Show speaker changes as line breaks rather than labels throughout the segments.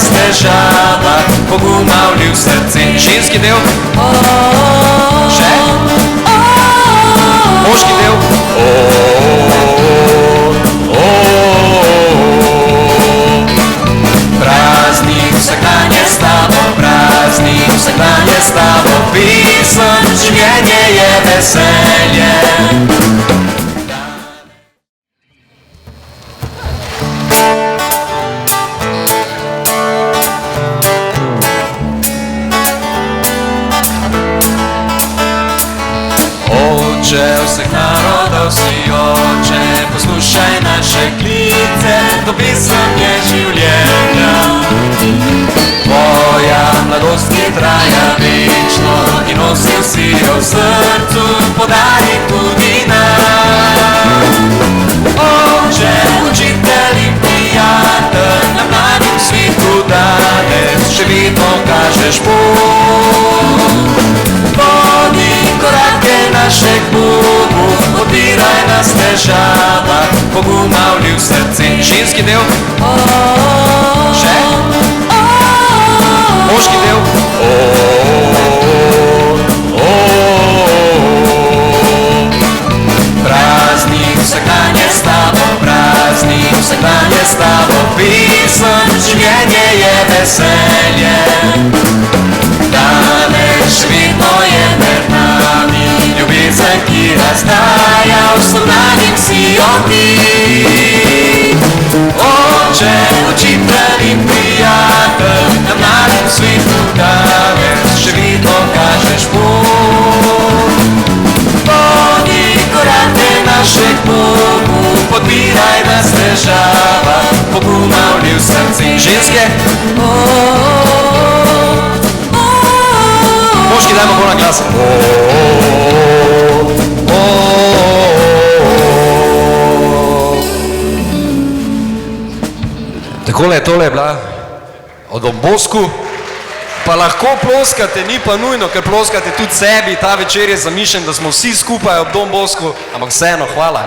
nas težava, poguma vlil srce. Ženski del, še, moški del, praznik vsak dan je s tabo, praznik vsak dan je s tabo, pisem, življenje je veselje. Oče vseh narodov si, Oče, poslušaj naše klice, to pisem je življenja. Tvoja mladost ki traja večno in nosil si jo v srcu, podari tudi nam. Oče, učitelj in prijatelj, na mladim svetu danes še vedno kažeš pot. Vodi korake naše k Bogu, podpiraj nas težava, poguma vlil srce. Ženski del, še, moški del, praznik vsak dan je s tabo, praznik vsak dan je s tabo, pisem, življenje je veselje. Danes še vedno je med nami ljubezen, ki razdaja, vsakdanjim si jo ti. Oče, učitelj in prijatelj, na mladim svetu danes še vedno kažeš pot. Vodi korake naše k Bogu, podpiraj nas težava, poguma vlil srce. Ženske, moški, dajmo bolj na glas. Tole je bila o Don Bosku, pa lahko ploskate, ni pa nujno, ker ploskate tudi sebi, ta večer je zamišljen, da smo vsi skupaj ob Don Bosku, ampak vseeno, hvala.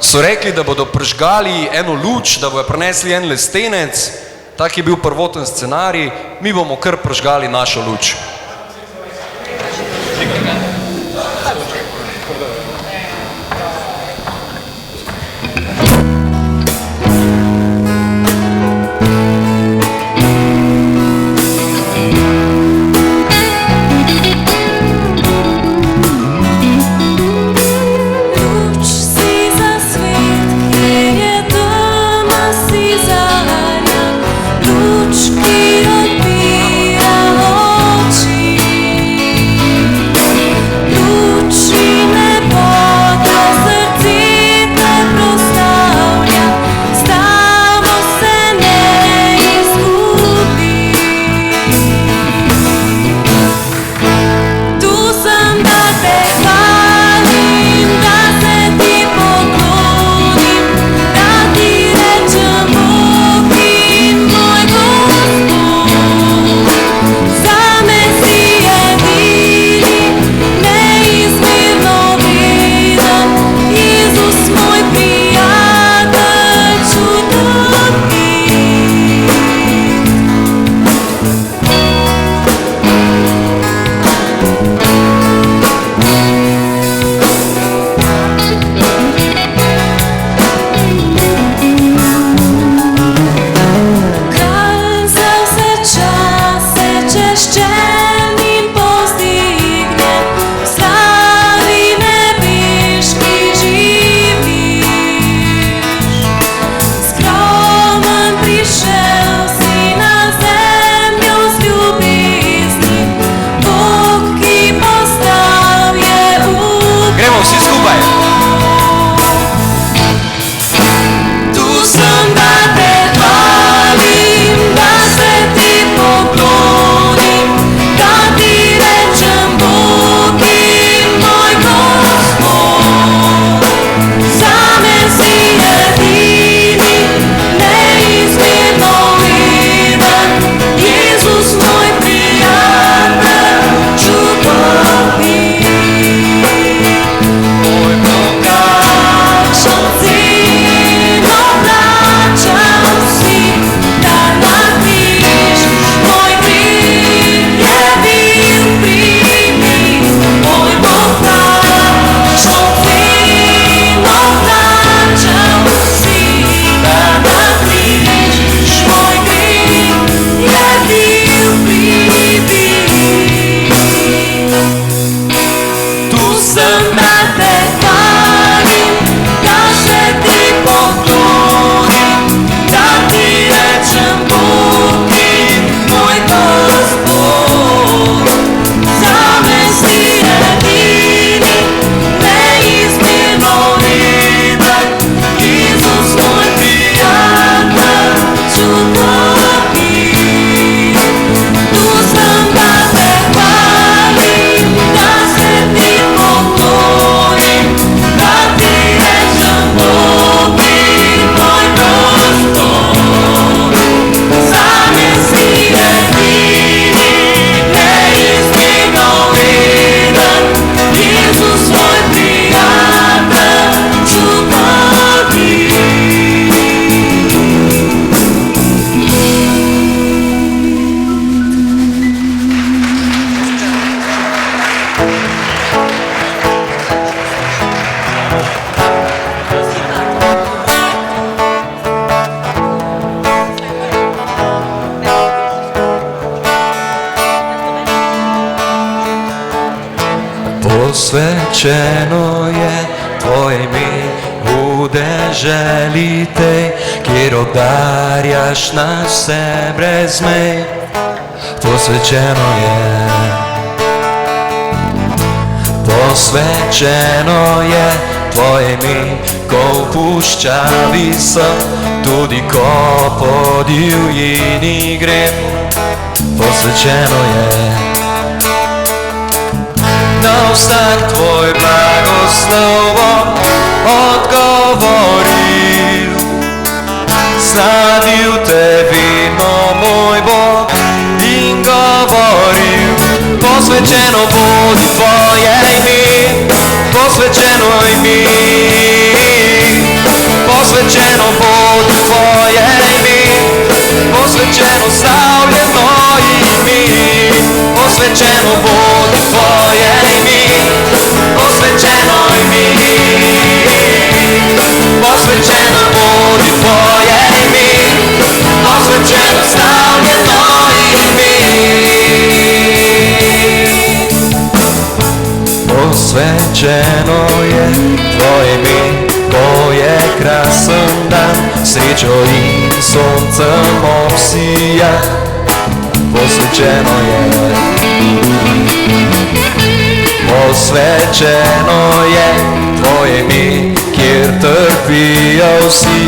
So rekli, da bodo prižgali eno luč, da bodo prinesli en lestenec, tak je bil prvoten scenarij, mi bomo kar prižgali našo luč.
Luč, ki odbija oči.
posvečeno je tvoje ime v deželi tej, kjer obdarjaš nas vse brez mej. Posvečeno je, posvečeno je tvoje ime, ko v puščavi sem, tudi ko po divjini grem. Posvečeno je, na vsak tvoj blagoslov bom odgovoril. Slavil te vedno moj Bog in govoril. Posvečeno bodi tvoje ime, posvečeno ime. Posvečeno bodi tvoje ime, posvečeno slavljeno ime. Posvečeno bodi tvoje ime, posvečeno ime. Posvečeno bodi tvoje ime, posvečeno slavljeno ime. Posvečeno je tvoje ime, ko je krasen dan, srečo in soncem obsija. Posvečeno je, posvečeno je tvoje ime, kjer trpijo vsi,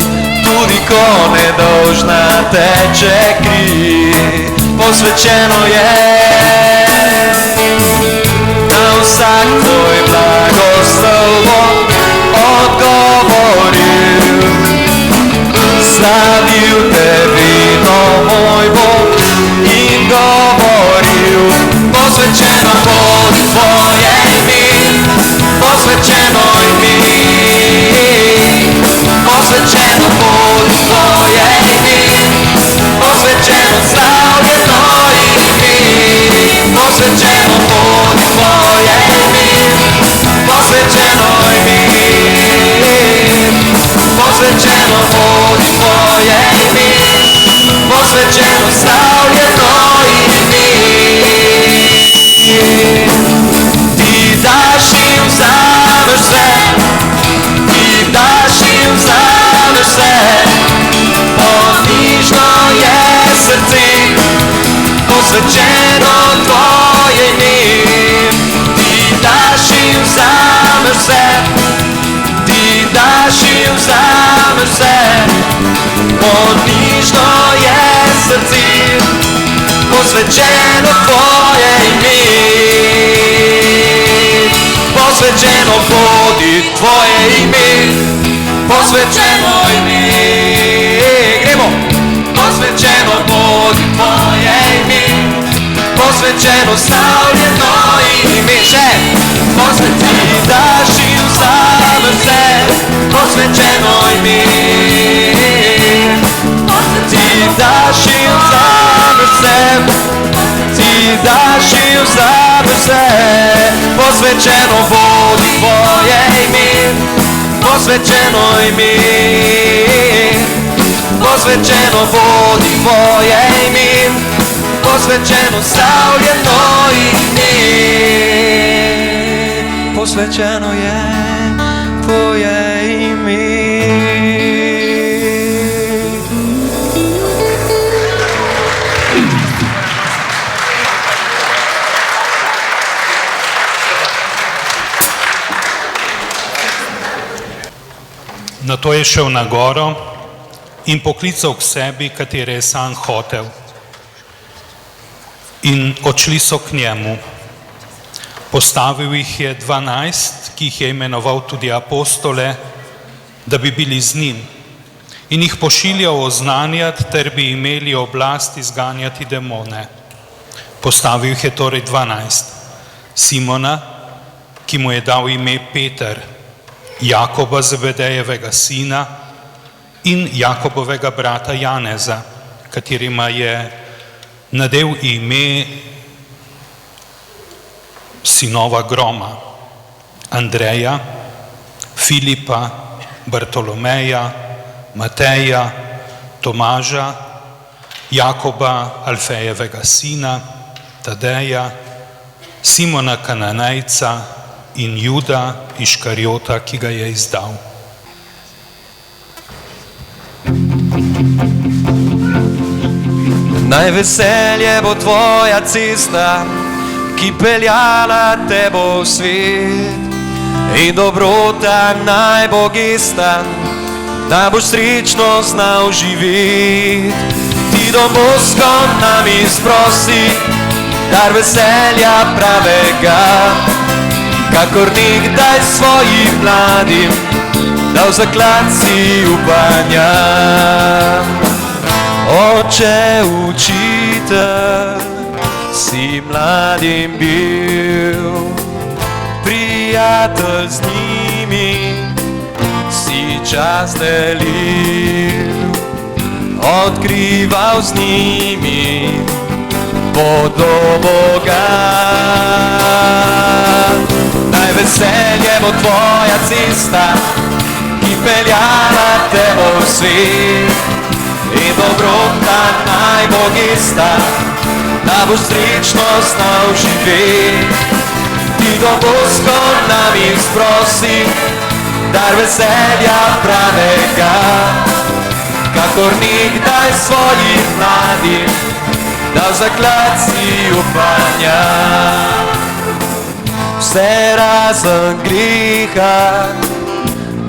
tudi ko nedolžna teče kri. Posvečeno je, na vsak tvoj blagoslov bom odgovoril. Slavil te vedno moj Bog in govoril. Posvečeno bodi tvoje ime, posvečeno ime. Posvečeno bodi tvoje ime, posvečeno slavljeno ime. Posvečeno bodi tvoje ime, posvečeno ime. Posvečeno bodi tvoje ime, posvečeno slavljeno ime. Ti daš in vzameš vse, ti daš in vzameš vse. Ponižno je srce, posvečeno tvoje ime. Ti daš in vzameš vse, ti daš in vzameš vse. Ponižno je srce, posvečeno tvoje ime. Posvečeno bodi tvoje ime, posvečeno ime. Gremo! Posvečeno bodi tvoje ime, posvečeno slavljeno ime. Še! Posvečeno daš in vzameš vse, posvečeno ime. Ti daš in vzameš vse, ti daš in vzameš vse. Posvečeno bodi tvoje ime, posvečeno ime. Posvečeno bodi tvoje ime, posvečeno slavljeno ime. Posvečeno je tvoje ime.
Nato je šel na goro in poklical k sebi, katere je sam hotel. In odšli so k njemu. Postavil jih je 12, ki jih je imenoval tudi apostole, da bi bili z njim. In jih pošiljal oznanjati, ter bi imeli oblast izganjati demone. Postavil jih je torej 12. Simona, ki mu je dal ime Peter, Jakoba Zebedejevega sina in Jakobovega brata Janeza, katerima je nadel ime sinova groma, Andreja, Filipa, Bartolomeja, Mateja, Tomaža, Jakoba Alfejevega sina, Tadeja, Simona Kananejca, in Juda Iškariota, ki ga je izdal.
Naj veselje bo tvoja cesta, ki peljala te bo v svet, in dobrota naj bo gesta, da boš srečno znal živeti. Ti Don Bosco nami sprosi dar veselja pravega, kakor nekdaj svojim mladim dal zaklad si upanja. Oče, učitelj, si mladim bil, prijatelj z njimi, si čas delil, odkrival z njimi pot do Boga. Naj veselje bo tvoja cesta, ki peljala te bo v svet, in dobrota naj bo gesta, da boš srečno znal živeti. Ti Don Bosco nami sprosi dar veselja pravega, kakor nekdaj svojim mladim dal zaklad si upanja. Vse razen greha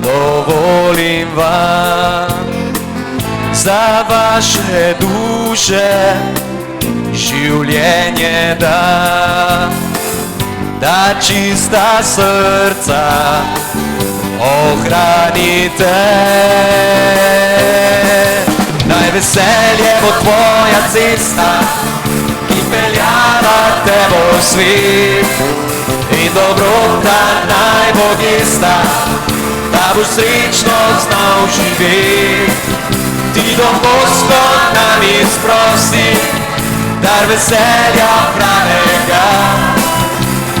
dovolim vam, za vaše duše življenje da čista srca ohranite. Naj veselje bo tvoja cesta, ki peljala te bo v svet, in dobrota naj bo gesta, da boš srečno znal živeti. Ti Don Bosco nami sprosi dar veselja pravega,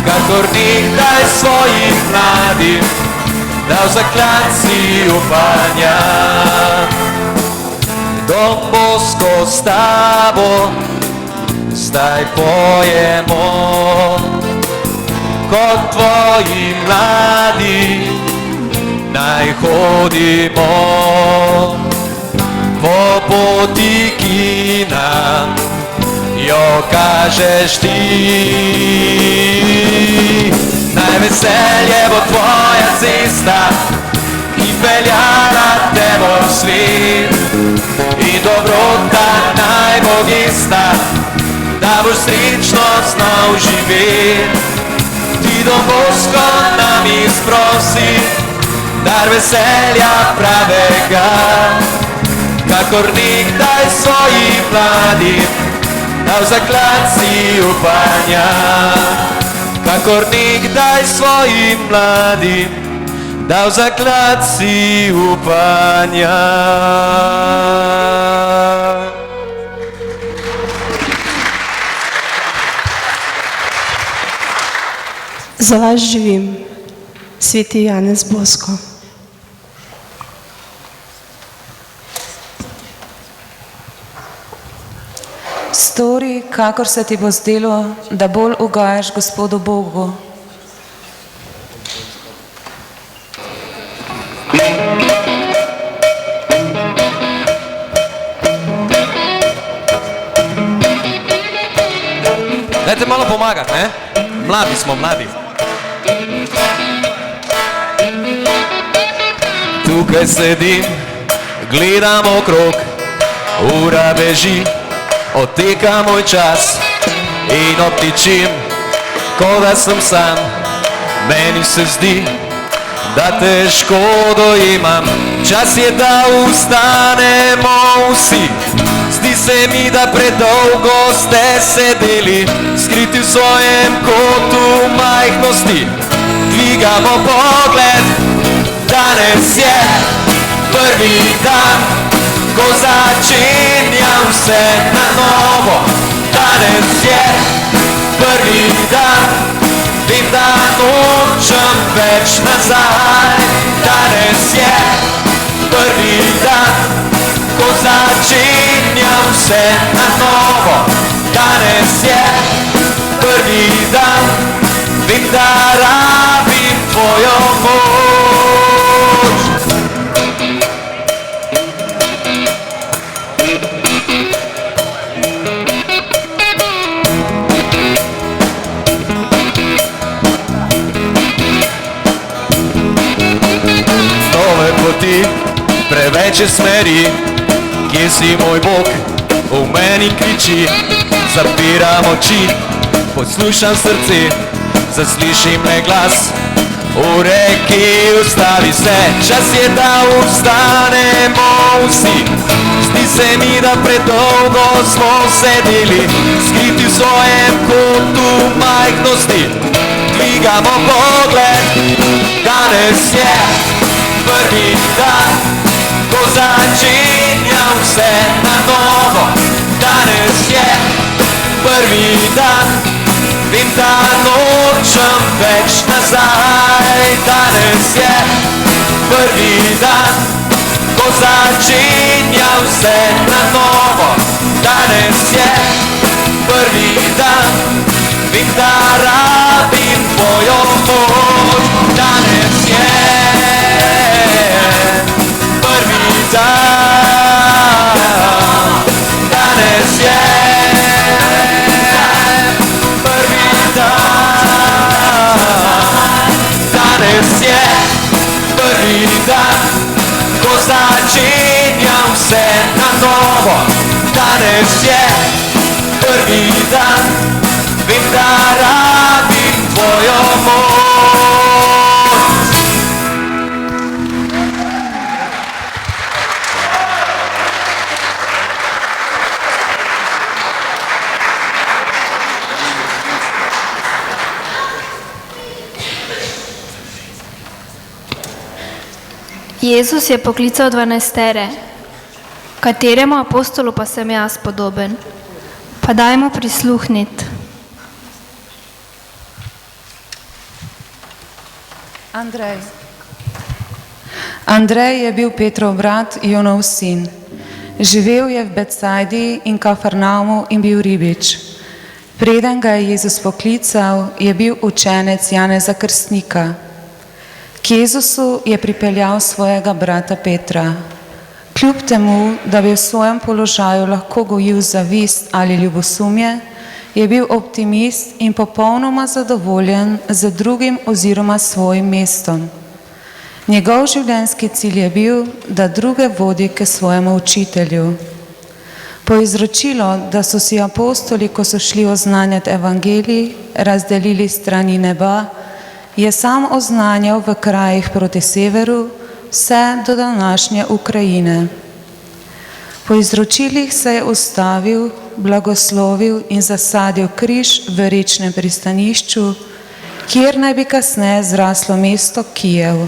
kakor nekdaj svojim mladim dal zaklad si upanja. Don Bosco s tabo zdaj pojemo, kot tvoji mladi naj hodimo po poti, ki nam jo kažeš ti. Naj veselje bo tvoja cesta, ki peljala te bo v svet, in dobrota naj bo gesta, da boš srečno znal živeti. Ti Don Bosco nami sprosi dar veselja pravega, kakor nekdaj svojim mladim dal zaklad si upanja. Kakor nekdaj svojim mladim dal zaklad si upanja.
Za vas živim, sveti Janez Bosko.
Stori, kakor se ti bo zdelo, da bolj ugajaš Gospodu Bogu.
Dajte malo pomagati, ne? Mladi smo, mladi. Tukaj sedim, gledam okrog, ura beži, odteka moj čas in obtičim, ko da sem sam. Meni se zdi, da težko dojemam, čas je, da ustanemo vsi. Zdi se mi, da predolgo ste sedeli, skriti v svojem kotu majhnosti. Dvigamo pogled, danes je prvi dan, ko začenjam vse na novo. Danes je prvi dan, vem, da nočem več nazaj. Danes je prvi dan, ko začenjam vse na novo. Danes je prvi dan, vem, da rabim tvojo moč. Nove poti, preveč je smeri, kje si moj Bog, v meni kriči. Zapiram oči, poslušam srce, zaslišim le glas v reki, ustavi se, čas je, da vstanemo vsi. Zdi se mi, da predolgo smo sedeli, skriti v svojem kotu majhnosti. Dvigamo pogled, danes je prvi dan, ko začenja vse na novo. Danes je prvi dan, vem, da nočem več nazaj. Danes je prvi dan, ko začenja vse na novo. Danes je prvi dan, vem, da rabim tvojo moč. Danes je prvi dan, danes je prvi dan, danes je prvi dan, ko začenjam vse na novo. Danes je prvi dan, vem, da rabim tvojo moč.
Jezus je poklical 12, kateremu apostolu pa sem jaz podoben. Pa dajmo prisluhniti.
Andrej je bil Petrov brat, Jonov sin. Živel je v Betsajdi in Kafarnaumu in bil ribič. Preden ga je Jezus poklical, je bil učenec Janeza Krstnika. K Jezusu je pripeljal svojega brata Petra. Kljub temu, da bi v svojem položaju lahko gojil zavist ali ljubosumje, je bil optimist in popolnoma zadovoljen z drugim oziroma svojim mestom. Njegov življenjski cilj je bil, da druge vodi k svojemu učitelju. Po izročilu, da so si apostoli, ko so šli oznanjati evangelij, razdelili strani neba, je sam oznanjal v krajih proti severu, vse do današnje Ukrajine. Po izročilih se je ustavil, blagoslovil in zasadil križ v rečnem pristanišču, kjer naj bi kasneje zraslo mesto Kijev.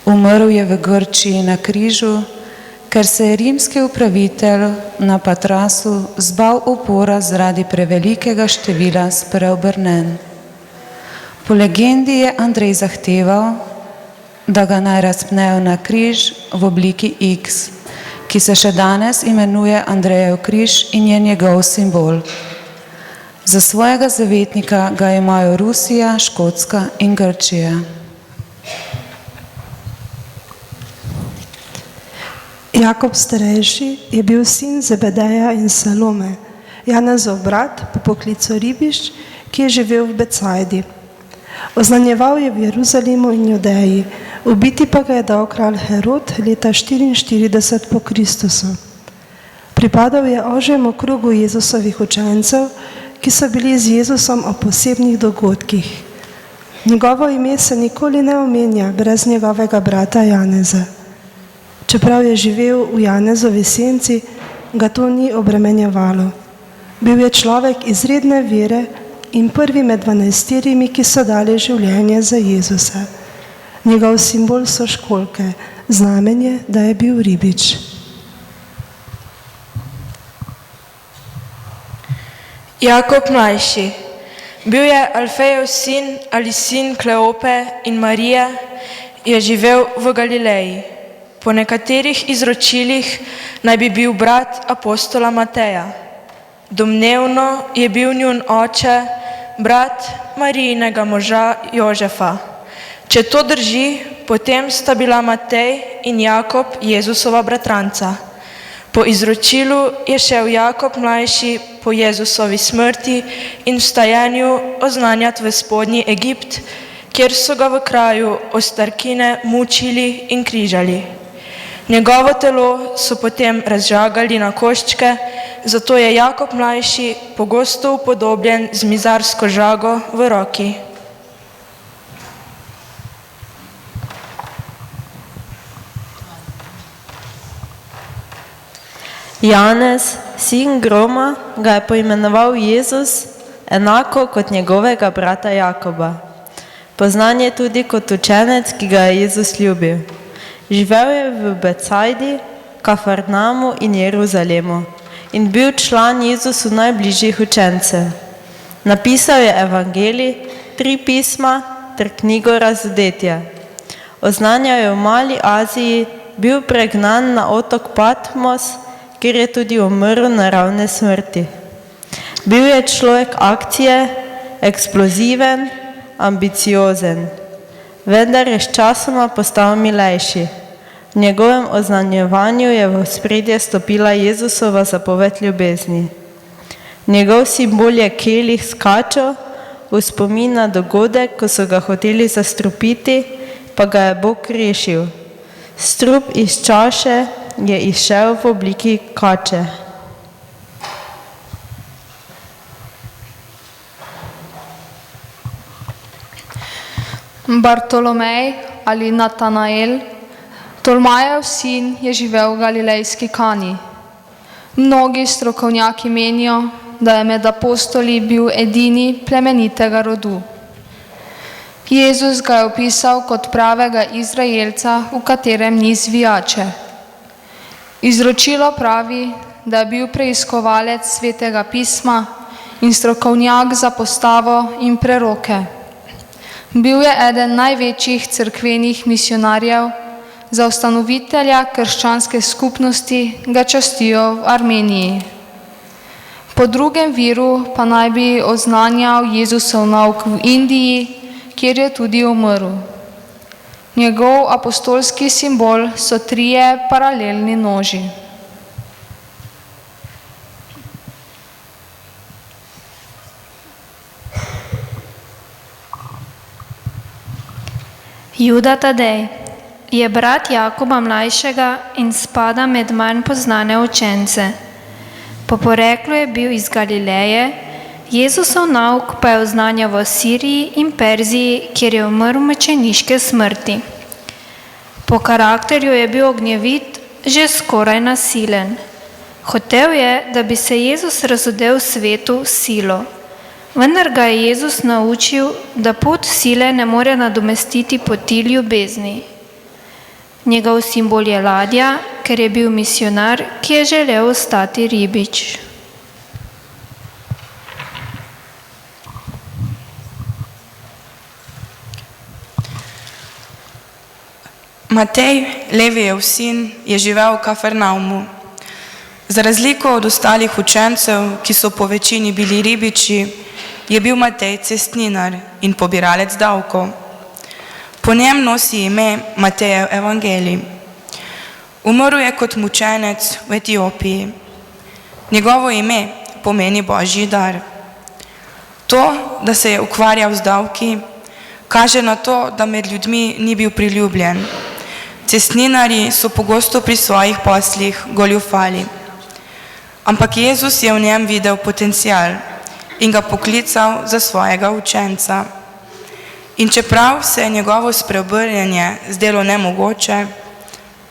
Umrl je v Grčiji na križu, ker se je rimski upravitelj na Patrasu zbal upora zaradi prevelikega števila spreobrnenj. Po legendi je Andrej zahteval, da ga naj razpnejo na križ v obliki X, ki se še danes imenuje Andrejev križ in je njegov simbol. Za svojega zavetnika ga imajo Rusija, Škotska in Grčija.
Jakob starejši je bil sin Zebedeja in Salome, Janezov brat po poklicu ribič, ki je živel v Betsajdi. Oznanjeval je v Jeruzalemu in Judeji, ubiti pa ga je dal kralj Herod leta 44 po Kristusu. Pripadal je ožjemu krogu Jezusovih učencev, ki so bili z Jezusom o posebnih dogodkih. Njegovo ime se nikoli ne omenja brez njegovega brata Janeza. Čeprav je živel v Janezovi senci, ga to ni obremenjevalo. Bil je človek izredne vere in prvi med 12, ki so dali življenje za Jezusa. Njegov simbol so školjke, znamenje, da je bil ribič.
Jakob mlajši. Bil je Alfejev sin ali sin Kleope in Marije, je živel v Galileji. Po nekaterih izročilih naj bi bil brat apostola Mateja. Domnevno je bil njun oče, brat Marijinega moža Jožefa. Če to drži, potem sta bila Matej in Jakob Jezusova bratranca. Po izročilu je šel Jakob mlajši po Jezusovi smrti in vstajanju oznanjati v spodnji Egipt, kjer so ga v kraju Ostarkine mučili in križali. Njegovo telo so potem razžagali na koščke, zato je Jakob mlajši pogosto upodobljen z mizarsko žago v roki.
Janez, sin Groma, ga je poimenoval Jezus, enako kot njegovega brata Jakoba. Poznan je tudi kot učenec, ki ga je Jezus ljubil. Živel je v Becajdi, Kafarnamu in Jeruzalemu in bil član Jezusu najbližjih učencev. Napisal je evangelij, 3 pisma ter knjigo Razodetja. Oznanjal je v Mali Aziji, bil pregnan na otok Patmos, kjer je tudi umrl naravne smrti. Bil je človek akcije, eksploziven, ambiciozen, vendar je sčasoma postal milejši. V njegovem oznanjevanju je v ospredje stopila Jezusova zapoved ljubezni. Njegov simbol je kelih s kačo, v spomin na dogodek, ko so ga hoteli zastrupiti, pa ga je Bog rešil. Strup iz čaše je izšel v obliki kače.
Bartolomej ali Natanael, Tolmajev sin, je živel v galilejski Kani. Mnogi strokovnjaki menijo, da je med apostoli bil edini plemenitega rodu. Jezus ga je opisal kot pravega Izraelca, v katerem ni zvijače. Izročilo pravi, da je bil preiskovalec svetega pisma in strokovnjak za postavo in preroke. Bil je eden največjih cerkvenih misionarjev, za ustanovitelja krščanske skupnosti ga častijo v Armeniji. Po drugem viru pa naj bi oznanjal Jezusov nauk v Indiji, kjer je tudi umrl. Njegov apostolski simbol so 3 paralelni noži.
Juda Tadej je brat Jakoba mlajšega in spada med manj poznane učence. Po poreklu je bil iz Galileje, Jezusov nauk pa je oznanjal v Siriji in Perziji, kjer je umrl mučeniške smrti. Po karakterju je bil ognjevit, že skoraj nasilen. Hotel je, da bi se Jezus razodel svetu s silo. Vendar ga je Jezus naučil, da pot sile ne more nadomestiti poti ljubezni. Njegov simbol je ladja, ker je bil misionar, ki je želel ostati ribič.
Matej, Levijev sin, je živel v Kafarnaumu. Za razliko od ostalih učencev, ki so po večini bili ribiči, je bil Matej cestninar in pobiralec davkov. Po njem nosi ime Matejev evangelij. Umrl je kot mučenec v Etiopiji. Njegovo ime pomeni Božji dar. To, da se je ukvarjal z davki, kaže na to, da med ljudmi ni bil priljubljen. Cestninarji so pogosto pri svojih poslih goljufali. Ampak Jezus je v njem videl potencial in ga poklical za svojega učenca. In čeprav se je njegovo spreobrnjenje zdelo nemogoče,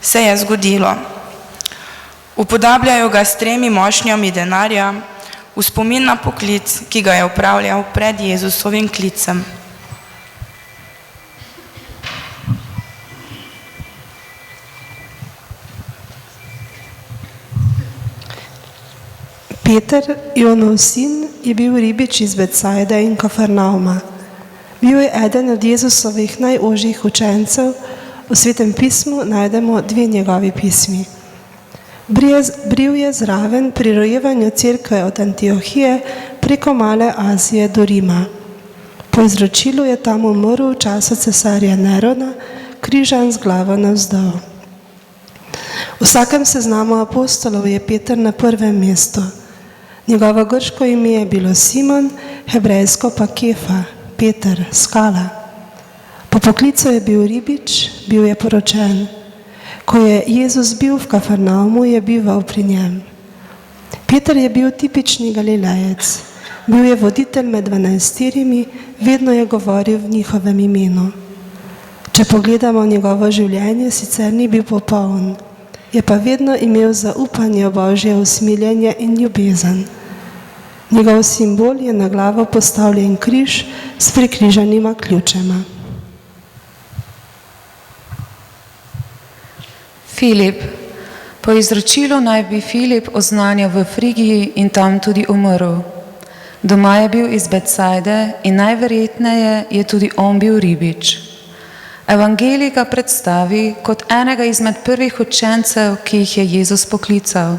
se je zgodilo. Upodabljajo ga s 3 mošnjami denarja v spomin na poklic, ki ga je opravljal pred Jezusovim klicem.
Peter, Jonov sin, je bil ribič iz Becajde in Kafarnauma. Bil je eden od Jezusovih najožjih učencev, v Svetem pismu najdemo 2 njegovi pismi. Bril je zraven pri rojevanju cerkve od Antiohije preko Male Azije do Rima. Po izročilu je tam umrl v času cesarja Nerona, križan z glavo navzdol. V vsakem seznamu apostolov je Peter na prvem mestu. Njegovo grško ime je bilo Simon, hebrejsko pa Kefa, Peter, skala. Po poklicu je bil ribič, bil je poročen. Ko je Jezus bil v Kafarnaumu, je bival pri njem. Peter je bil tipični Galilejec. Bil je voditelj med 12, vedno je govoril v njihovem imenu. Če pogledamo njegovo življenje, sicer ni bil popoln, je pa vedno imel zaupanje v Božje usmiljenje in ljubezen. Njegov simbol je na glavo postavljen križ s prikrižanima ključema.
Filip. Po izročilu naj bi Filip oznanjal v Frigiji in tam tudi umrl. Doma je bil iz Betsajde in najverjetneje je tudi on bil ribič. Evangelij ga predstavi kot enega izmed prvih učencev, ki jih je Jezus poklical.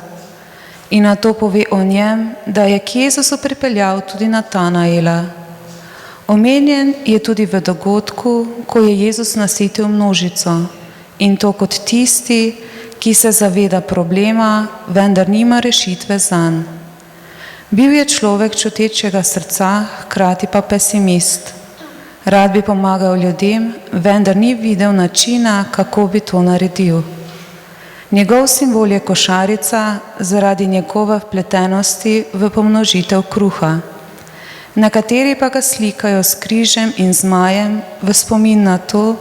In na to pove o njem, da je k Jezusu pripeljal tudi Natanaela. Omenjen je tudi v dogodku, ko je Jezus nasitil množico, in to kot tisti, ki se zaveda problema, vendar nima rešitve zanj. Bil je človek čutečega srca, hkrati pa pesimist. Rad bi pomagal ljudem, vendar ni videl načina, kako bi to naredil. Njegov simbol je košarica zaradi njegove vpletenosti v pomnožitev kruha. Nekateri pa ga slikajo s križem in zmajem v spomin na to,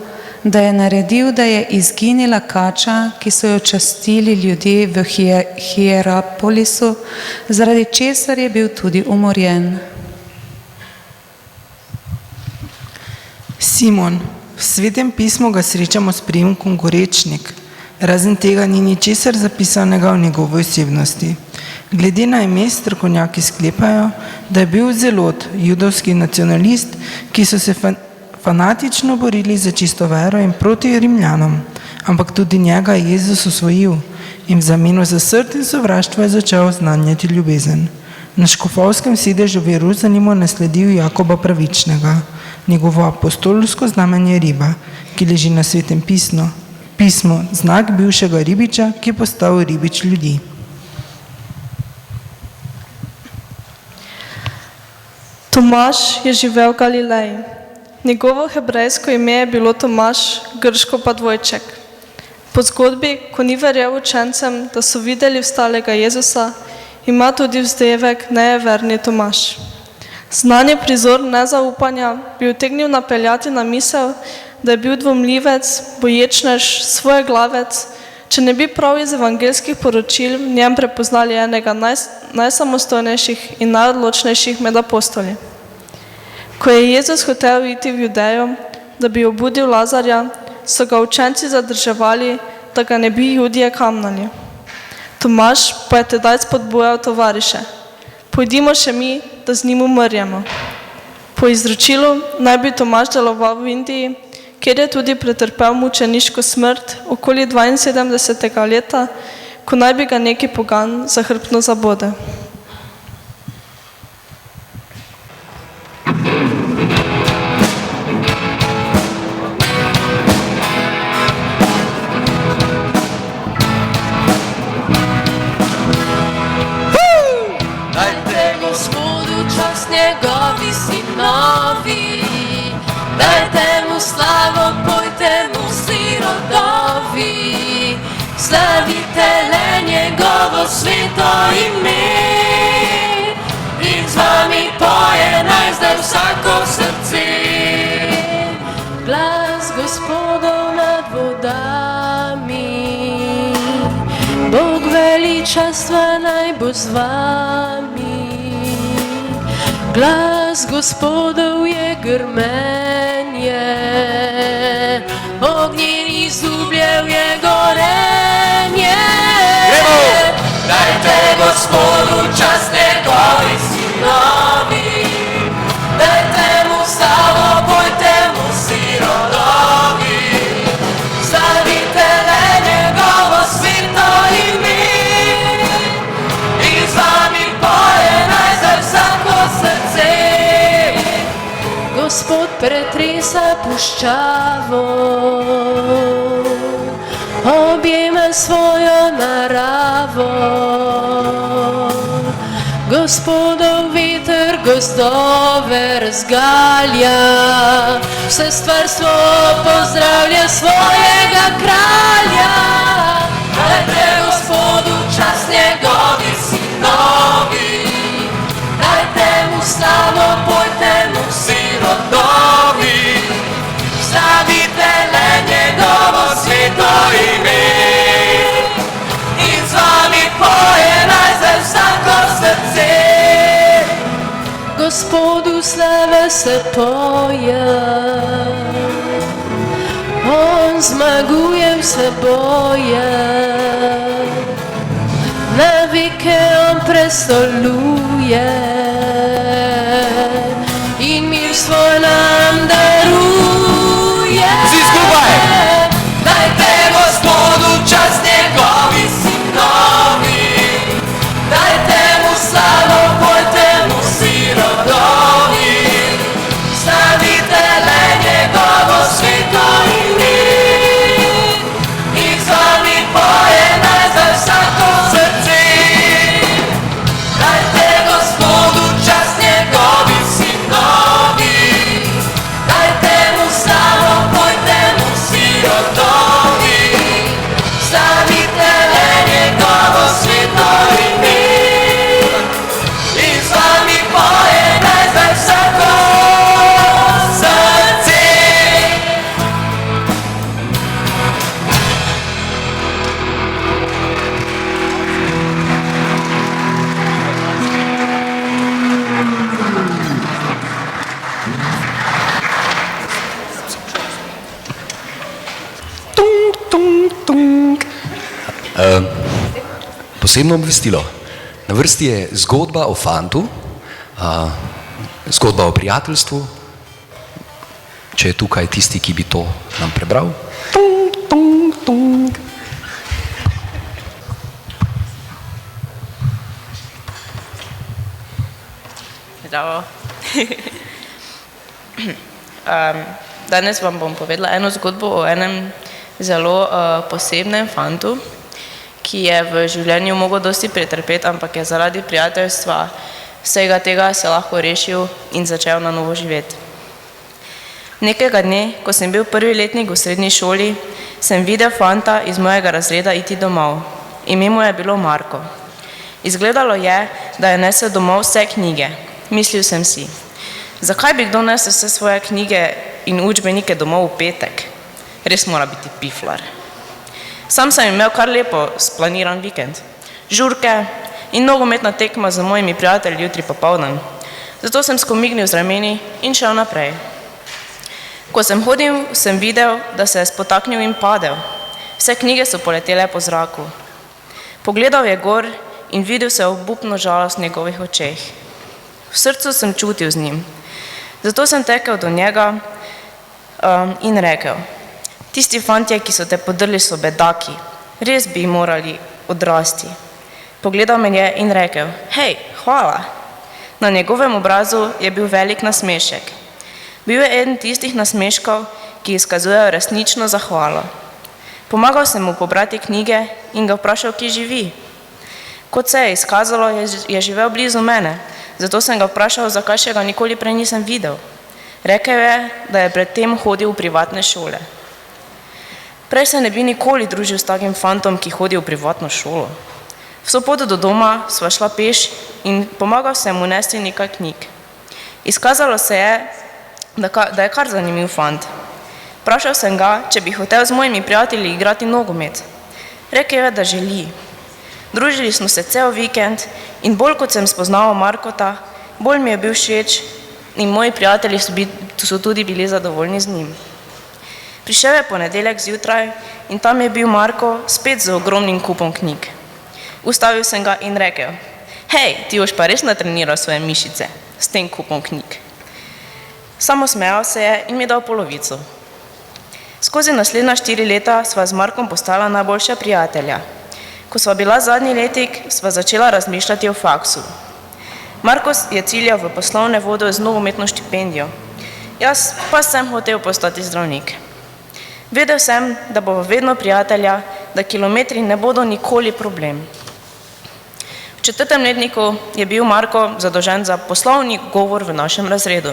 da je naredil, da je izginila kača, ki so jo častili ljudje v Hierapolisu, zaradi česar je bil tudi umorjen.
Simon. V Svetem pismu ga srečamo s priimkom Gorečnik. Razen tega ni ničesar zapisanega o njegovi osebnosti. Glede na ime strokovnjaki sklepajo, da je bil Zelot, judovski nacionalist, ki so se fanatično borili za čisto vero in proti Rimljanom, ampak tudi njega je Jezus osvojil in v zameno za srd in sovraštvo je začel oznanjati ljubezen. Na škofovskem sedežu v Jeruzalemu nasledil Jakoba Pravičnega. Njegovo apostolsko znamenje je riba, ki leži na Svetem pismu, znak bivšega ribiča, ki je postal ribič ljudi.
Tomaž je živel v Galileji. Njegovo hebrejsko ime je bilo Tomaž, grško pa Dvojček. Po zgodbi, ko ni verjel učencem, da so videli vstalega Jezusa, ima tudi vzdevek nejeverni Tomaž. Znani prizor nezaupanja bi utegnil napeljati na misel, da je bil dvomljivec, boječnež, svojeglavec, če ne bi prav iz evangelskih poročil v njem prepoznali enega najsamostojnejših in najodločnejših med apostoli. Ko je Jezus hotel iti v Judejo, da bi obudil Lazarja, so ga učenci zadrževali, da ga ne bi Judije kamnali. Tomaž pa je tedaj spodbujal tovariše: pojdimo še mi, da z njim umrjemo. Po izročilu naj bi Tomaž deloval v Indiji, kjer je tudi pretrpel mučeniško smrt okoli 72. leta, ko naj bi ga neki pogan zahrbtno zabodel.
Njegovi sinovi, dajte mu slavo, pojte mu vsi rodovi, slavite le njegovo sveto ime in z vami poje naj zdaj vsako srce. Glas Gospodov nad vodami, Bog veličastva naj bo z vami. Glas Gospodov je grmenje, ognjen izgubljev je gorenje. Dajte Gospodu čast njegovi sinovi, dajte mu slavo, pojte mu vsi rodovi, slavite le njegovo sveto ime in z vami poje naj za vsako srce. Gospod pretresa puščavo, objema svojo naravo. Gospodov veter gozdove razgalja, vse stvarstvo pozdravlja svojega kralja. Dajte Gospodu čast njegovi sinovi, dajte mu slavo, pojte mu vsi rodovi, slavite le njegovo sveto ime in z vami poje naj za vsako srce. Gospodu slave se poje, on zmaguje vse boje, na veke on prestoluje in mir svoj nam daruje.
Vsi skupaj!
Dajte Gospodu čast njegovi sinovi, dajte mu slavo, pojte mu vsi rodovi, slavite le njegovo sveto ime in z vami poje naj za vsako srce. Dajte Gospodu čast njegovi sinovi, dajte mu slavo, pojte mu vsi rodovi, slavite le njegovo sveto ime in z vami poje naj za vsako srce.
Posebno obvestilo. Na vrsti je zgodba o fantu, zgodba o prijateljstvu. Če je tukaj tisti, ki bi to nam prebral.
Zdravo. Danes vam bom povedala eno zgodbo o enem zelo posebnem fantu, ki je v življenju mogel dosti pretrpeti, ampak je zaradi prijateljstva vsega tega se lahko rešil in začel na novo živeti. Nekega dne, ko sem bil prvi letnik v srednji šoli, sem videl fanta iz mojega razreda iti domov. Ime mu je bilo Marko. Izgledalo je, da je nesel domov vse knjige. Mislil sem si, zakaj bi kdo nesel vse svoje knjige in učbenike domov v petek? Res mora biti piflar. Sam sem imel kar lepo splaniran vikend. Žurke in nogometna tekma z mojimi prijatelji jutri popoldan. Zato sem skomignil z rameni in šel naprej. Ko sem hodil, sem videl, da se je spotaknil in padel. Vse knjige so poletele po zraku. Pogledal je gor in videl se obupno žalost v njegovih očeh. V srcu sem čutil z njim. Zato sem tekel do njega in rekel, tisti fantje, ki so te podrli, so bedaki. Res bi morali odrasti. Pogledal me je in rekel, hej, hvala. Na njegovem obrazu je bil velik nasmešek. Bil je eden tistih nasmeškov, ki izkazujejo resnično zahvalo. Pomagal sem mu pobrati knjige in ga vprašal, kje živi. Kot se je izkazalo, je živel blizu mene, zato sem ga vprašal, zakaj še ga nikoli prej nisem videl. Rekel je, da je predtem hodil v privatne šole. Prej se ne bi nikoli družil s takim fantom, ki hodi v privatno šolo. V soboto do doma sva šla peš in pomagal sem mu nesti nekaj knjig. Izkazalo se je, da je kar zanimiv fant. Vprašal sem ga, če bi hotel z mojimi prijatelji igrati nogomet. Rekel je, da želi. Družili smo se cel vikend in bolj kot sem spoznal Markota, bolj mi je bil všeč in moji prijatelji so tudi bili zadovoljni z njim. Prišel je ponedeljek zjutraj in tam je bil Marko spet z ogromnim kupom knjig. Ustavil sem ga in rekel, hej, ti boš pa res natreniral svoje mišice s tem kupom knjig. Samo smejal se je in mi dal polovico. Skozi naslednja 4 leta sva z Markom postala najboljša prijatelja. Ko sva bila zadnji letnik, sva začela razmišljati o faksu. Marko je ciljal v poslovne vode z nogometno štipendijo. jaz pa sem hotel postati zdravnik. Vedel sem, da bo vedno prijatelja, da kilometri ne bodo nikoli problem. V 4. letniku je bil Marko zadolžen za poslovni govor v našem razredu.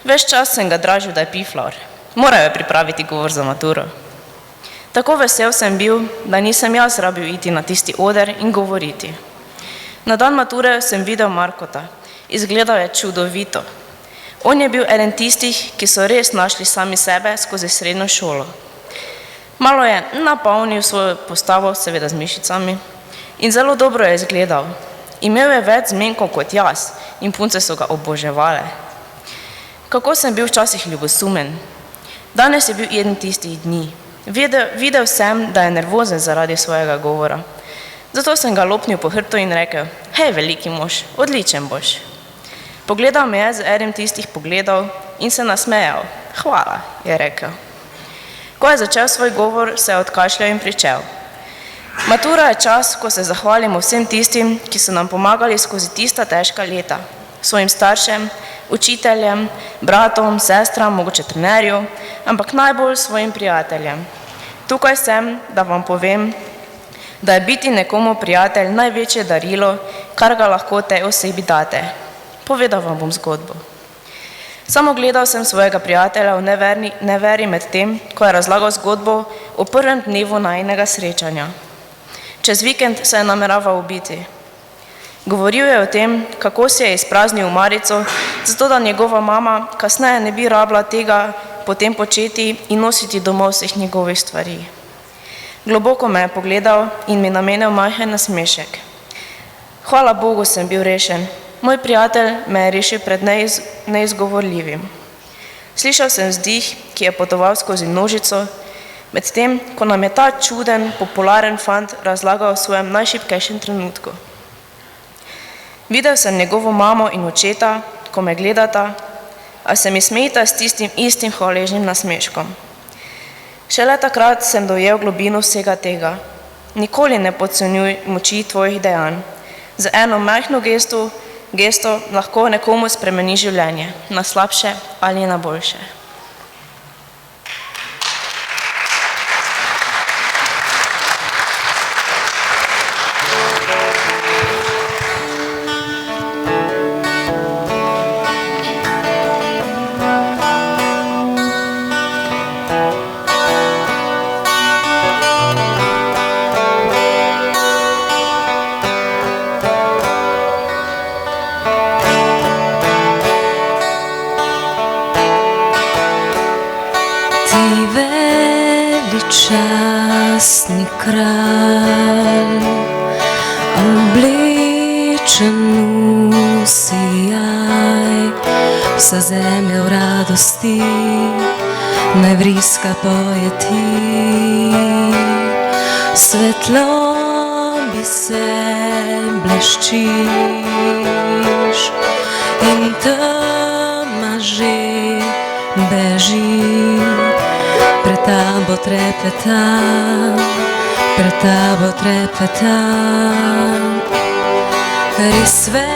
Ves čas sem ga dražil, da je piflar. Moral je pripraviti govor za maturo. Tako vesel sem bil, da nisem jaz rabil iti na tisti oder in govoriti. Na dan mature sem videl Markota. Izgledal je čudovito. On je bil eden tistih, ki so res našli sami sebe skozi srednjo šolo. Malo je napolnil svojo postavo, seveda z mišicami, in zelo dobro je izgledal. Imel je več zmenkov kot jaz in punce so ga oboževale. Kako sem bil včasih ljubosumen. Danes je bil eden tistih dni. Videl sem, da je nervozen zaradi svojega govora. Zato sem ga lopnil po hrtu in rekel: hej, veliki mož, odličen boš. Pogledal me je z enim tistih pogledov in se nasmejal. Hvala, je rekel. Ko je začel svoj govor, se je odkašljal in pričel. Matura je čas, ko se zahvalimo vsem tistim, ki so nam pomagali skozi tista težka leta. Svojim staršem, učiteljem, bratom, sestram, mogoče trenerju, ampak najbolj svojim prijateljem. Tukaj sem, da vam povem, da je biti nekomu prijatelj največje darilo, kar ga lahko tej osebi date. Povedal vam bom zgodbo. Samo gledal sem svojega prijatelja v neveri med tem, ko je razlagal zgodbo o prvem dnevu najinega srečanja. Čez vikend se je nameraval ubiti. Govoril je o tem, kako si je izpraznil marico, zato da njegova mama kasneje ne bi rabila tega potem početi in nositi domov vseh njegovih stvari. Globoko me je pogledal in mi namenil majhen nasmešek. Hvala Bogu sem bil rešen. Moj prijatelj me je rešil pred neizgovorljivim. Slišal sem vzdih, ki je potoval skozi množico, medtem, ko nam je ta čuden, popularen fant razlagal o svojem najšibkejšem trenutku. Videl sem njegovo mamo in očeta, ko me gledata, a se mi smejita s tistim istim hvaležnim nasmeškom. Šele takrat sem dojel globino vsega tega. Nikoli ne podcenjuj moči tvojih dejanj. Z eno majhno gesto lahko nekomu spremeni življenje, na slabše ali na boljše.
Veličastni kralj, oblečen v sijaj, vsa zemlja v radosti, naj vriska poje ti. Svetlobi se bleščiš in tema že beži. Pred tabo trepetam, res velik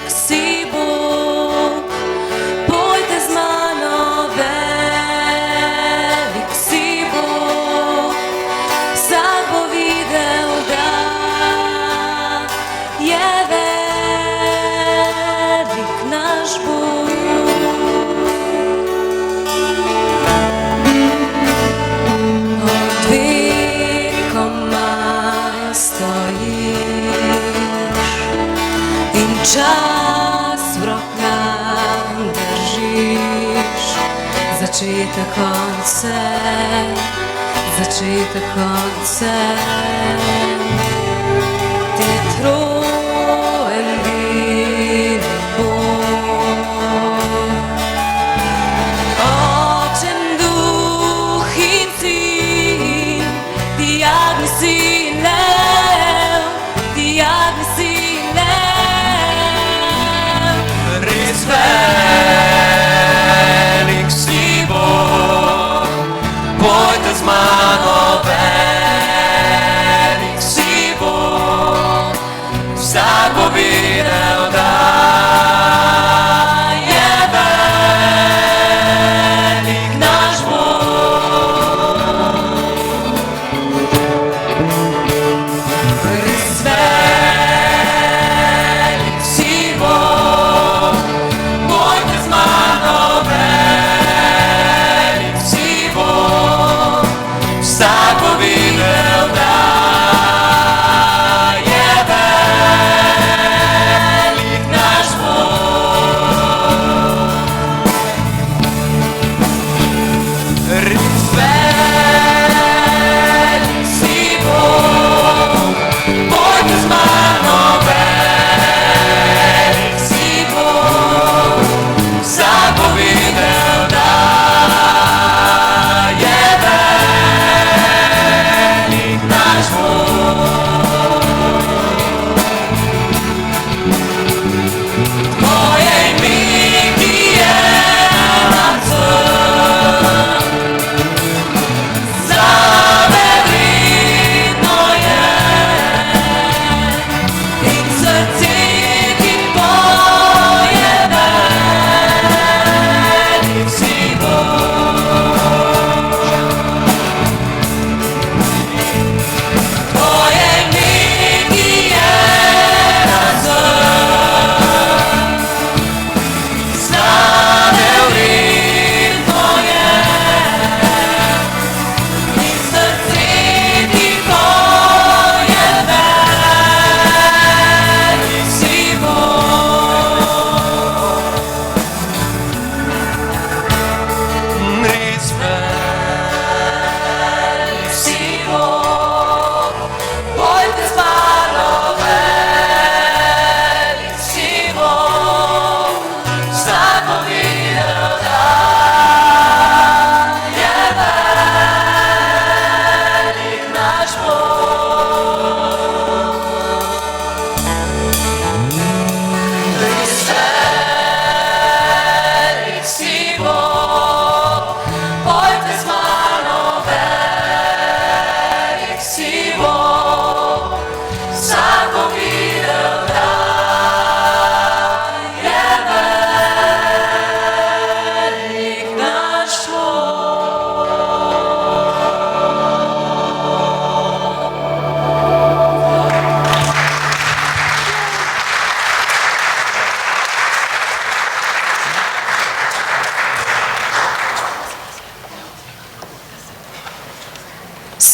si Bog, pojte z mano, velik si Bog, vsak bo videl, da je velik naš Bog. Čas v rokah držiš, začetek konce, ti trojen vidi Bog. Očen duh in sin, diagni sin lev, diagni sin lev.
Velik si Bog, pojte z mano, velik si Bog, vsak bo videl, da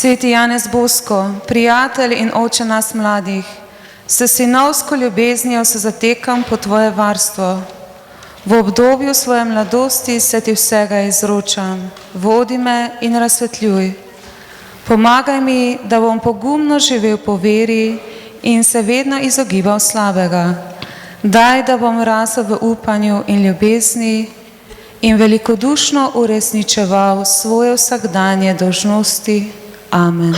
Sveti Janez Bosko, prijatelj in oče nas mladih, s sinovsko ljubeznijo se zatekam po tvoje varstvo. V obdobju svoje mladosti se ti vsega izročam, vodi me in razsvetljuj. Pomagaj mi, da bom pogumno živel po veri in se vedno izogibal slabega. Daj, da bom rasel v upanju in ljubezni in velikodušno uresničeval svoje vsakdanje dolžnosti. Amen.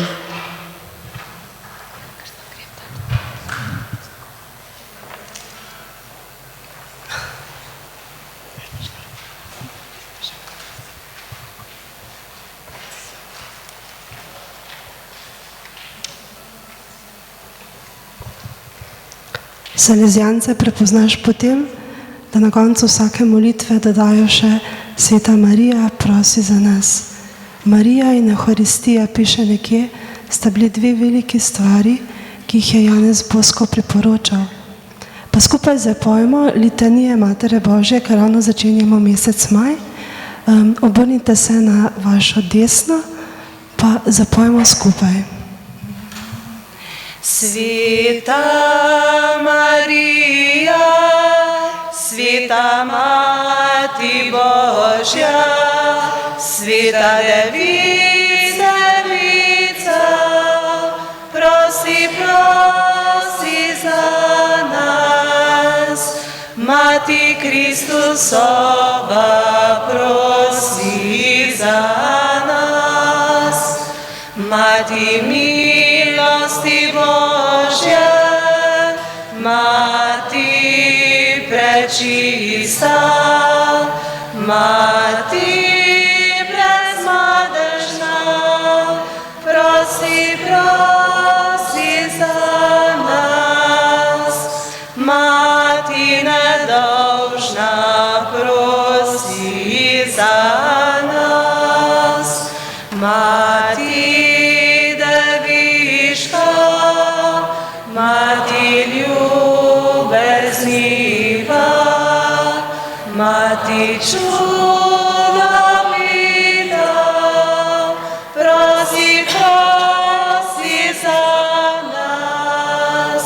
Salezijance prepoznaš potem, da na koncu vsake molitve dodajo še Sveta Marija, prosi za nas. Marija in Euharistija, piše nekje, sta bili dve veliki stvari, ki jih je Janez Bosko priporočal. Pa skupaj zapojmo litanije Matere Božje, ker ravno začenjamo mesec maj. Obrnite se na vašo desno, pa zapojmo skupaj.
Sveta Marija, sveta Mati Božja, sveta Devica, prosi, prosi za nas. Mati Kristusova, prosi za nas. Mati milosti Božja, Mati prečista, Mati brezmadežna, prosi, prosi za nas. Mati nedolžna, prosi za nas. Mati Mati ljubezniva, Mati čudovita, prosi, prosi za nas.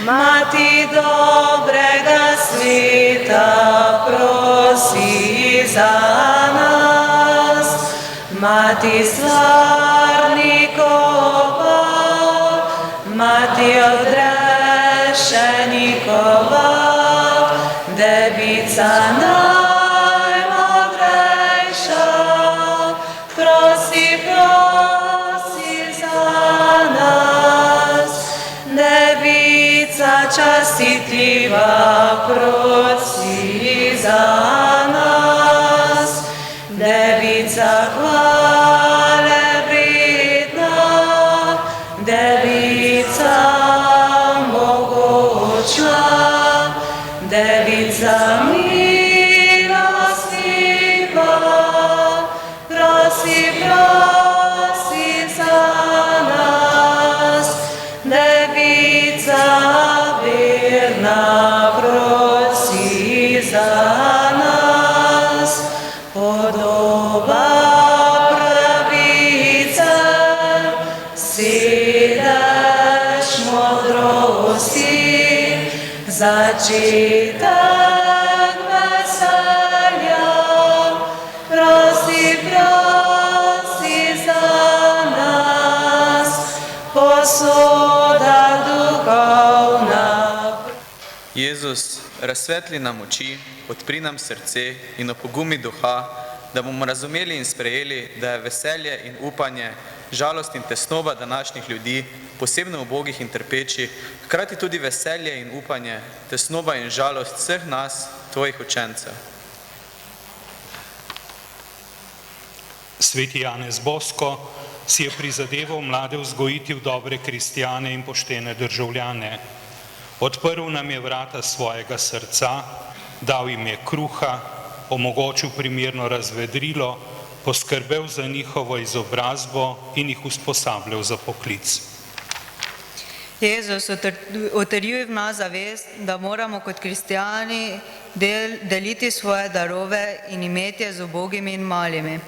Mati dobrega sveta, prosi za nas. Mati stvarnikova, Mati odrešenikova, Devica najmodrejša, prosi, prosi za nas. Devica častitljiva, prosi za nas. Devica hvale vredna, Devica mogočna, Devica milostiva, prosi, prosi za nas. Devica verna, prosi za nas. Podoba pravice, sedež modrosti, začetek veselja, prosi, prosi za nas. Posoda duhovna.
Jezus, razsvetli nam oči, odpri nam srce in opogumi duha, da bomo razumeli in sprejeli, da je veselje in upanje, žalost in tesnoba današnjih ljudi, posebno ubogih in trpečih, hkrati tudi veselje in upanje, tesnoba in žalost vseh nas, tvojih učencev.
Sveti Janez Bosko si je prizadeval mlade vzgojiti v dobre kristjane in poštene državljane. Odprl nam je vrata svojega srca, dal jim je kruha, omogočil primerno razvedrilo, poskrbel za njihovo izobrazbo in jih usposabljal za poklic.
Jezus, utrjuj v nas zavest, da moramo kot kristijani deliti svoje darove in imetje z ubogimi in malimi.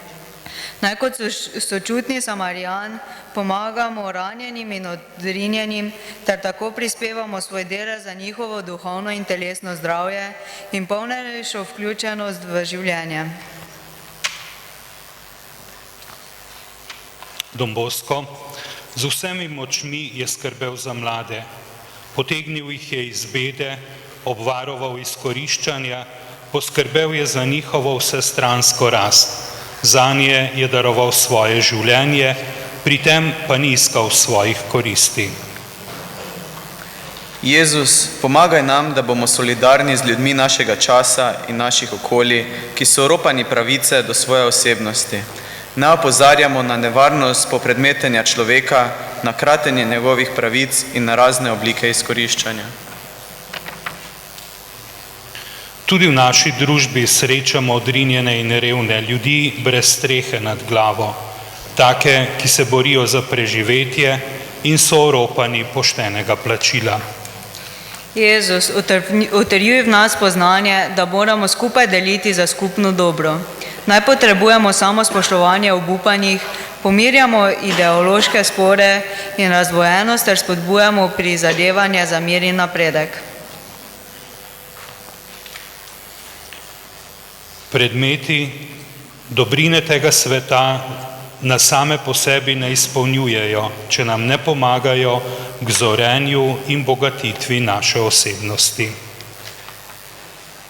Naj kot sočutni Samarijan pomagamo ranjenim in odrinjenim, ter tako prispevamo svoj delež za njihovo duhovno in telesno zdravje in polnejšo vključenost v življenje.
Don Bosco z vsemi močmi je skrbel za mlade, potegnil jih je iz bede, obvaroval izkoriščanja, poskrbel je za njihovo vsestransko rast. Zanje je daroval svoje življenje, pri tem pa ni iskal svojih koristi.
Jezus, pomagaj nam, da bomo solidarni z ljudmi našega časa in naših okolij, ki so oropani pravice do svoje osebnosti. Ne opozarjamo na nevarnost popredmetenja človeka, na kratenje njegovih pravic in na razne oblike izkoriščanja.
Tudi v naši družbi srečamo odrinjene in revne ljudi brez strehe nad glavo, take, ki se borijo za preživetje in so oropani poštenega plačila.
Jezus, utrjuj v nas poznanje, da moramo skupaj deliti za skupno dobro. Naj potrebujemo samo spoštovanje obupanih, pomirjamo ideološke spore in razdvojenost ter spodbujamo prizadevanje za mir in napredek.
Predmeti, dobrine tega sveta nas same po sebi ne izpolnjujejo, če nam ne pomagajo k zorenju in bogatitvi naše osebnosti.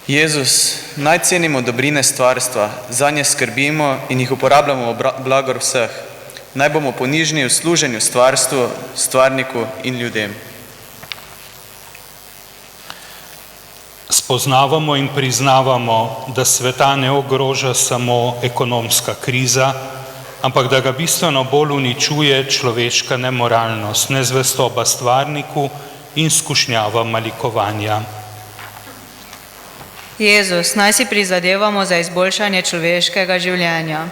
Jezus, naj cenimo dobrine stvarstva, zanje skrbimo in jih uporabljamo v blagor vseh. Naj bomo ponižni v služenju stvarstvu, stvarniku in ljudem.
Spoznavamo in priznavamo, da sveta ne ogroža samo ekonomska kriza, ampak da ga bistveno bolj uničuje človeška nemoralnost, nezvestoba stvarniku in skušnjava malikovanja.
Jezus, naj si prizadevamo za izboljšanje človeškega življenja.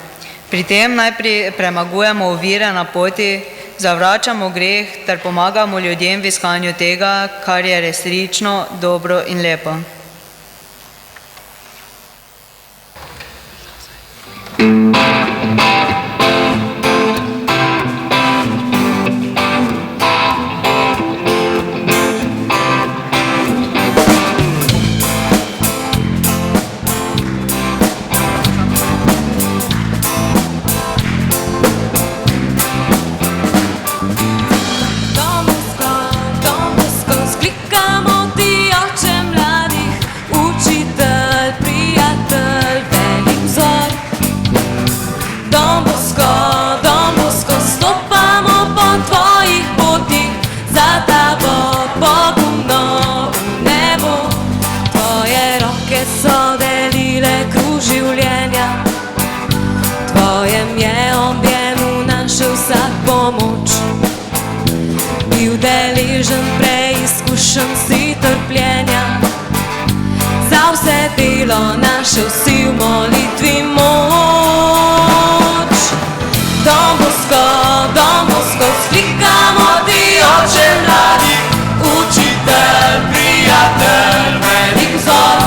Pri tem naj premagujemo ovire na poti, zavračamo greh ter pomagamo ljudem v iskanju tega, kar je resnično, dobro in lepo.
Našel si v molitvi moč. Don Bosco, vzklikamo ti, oče mladi, učitelj, prijatelj, velik vzor.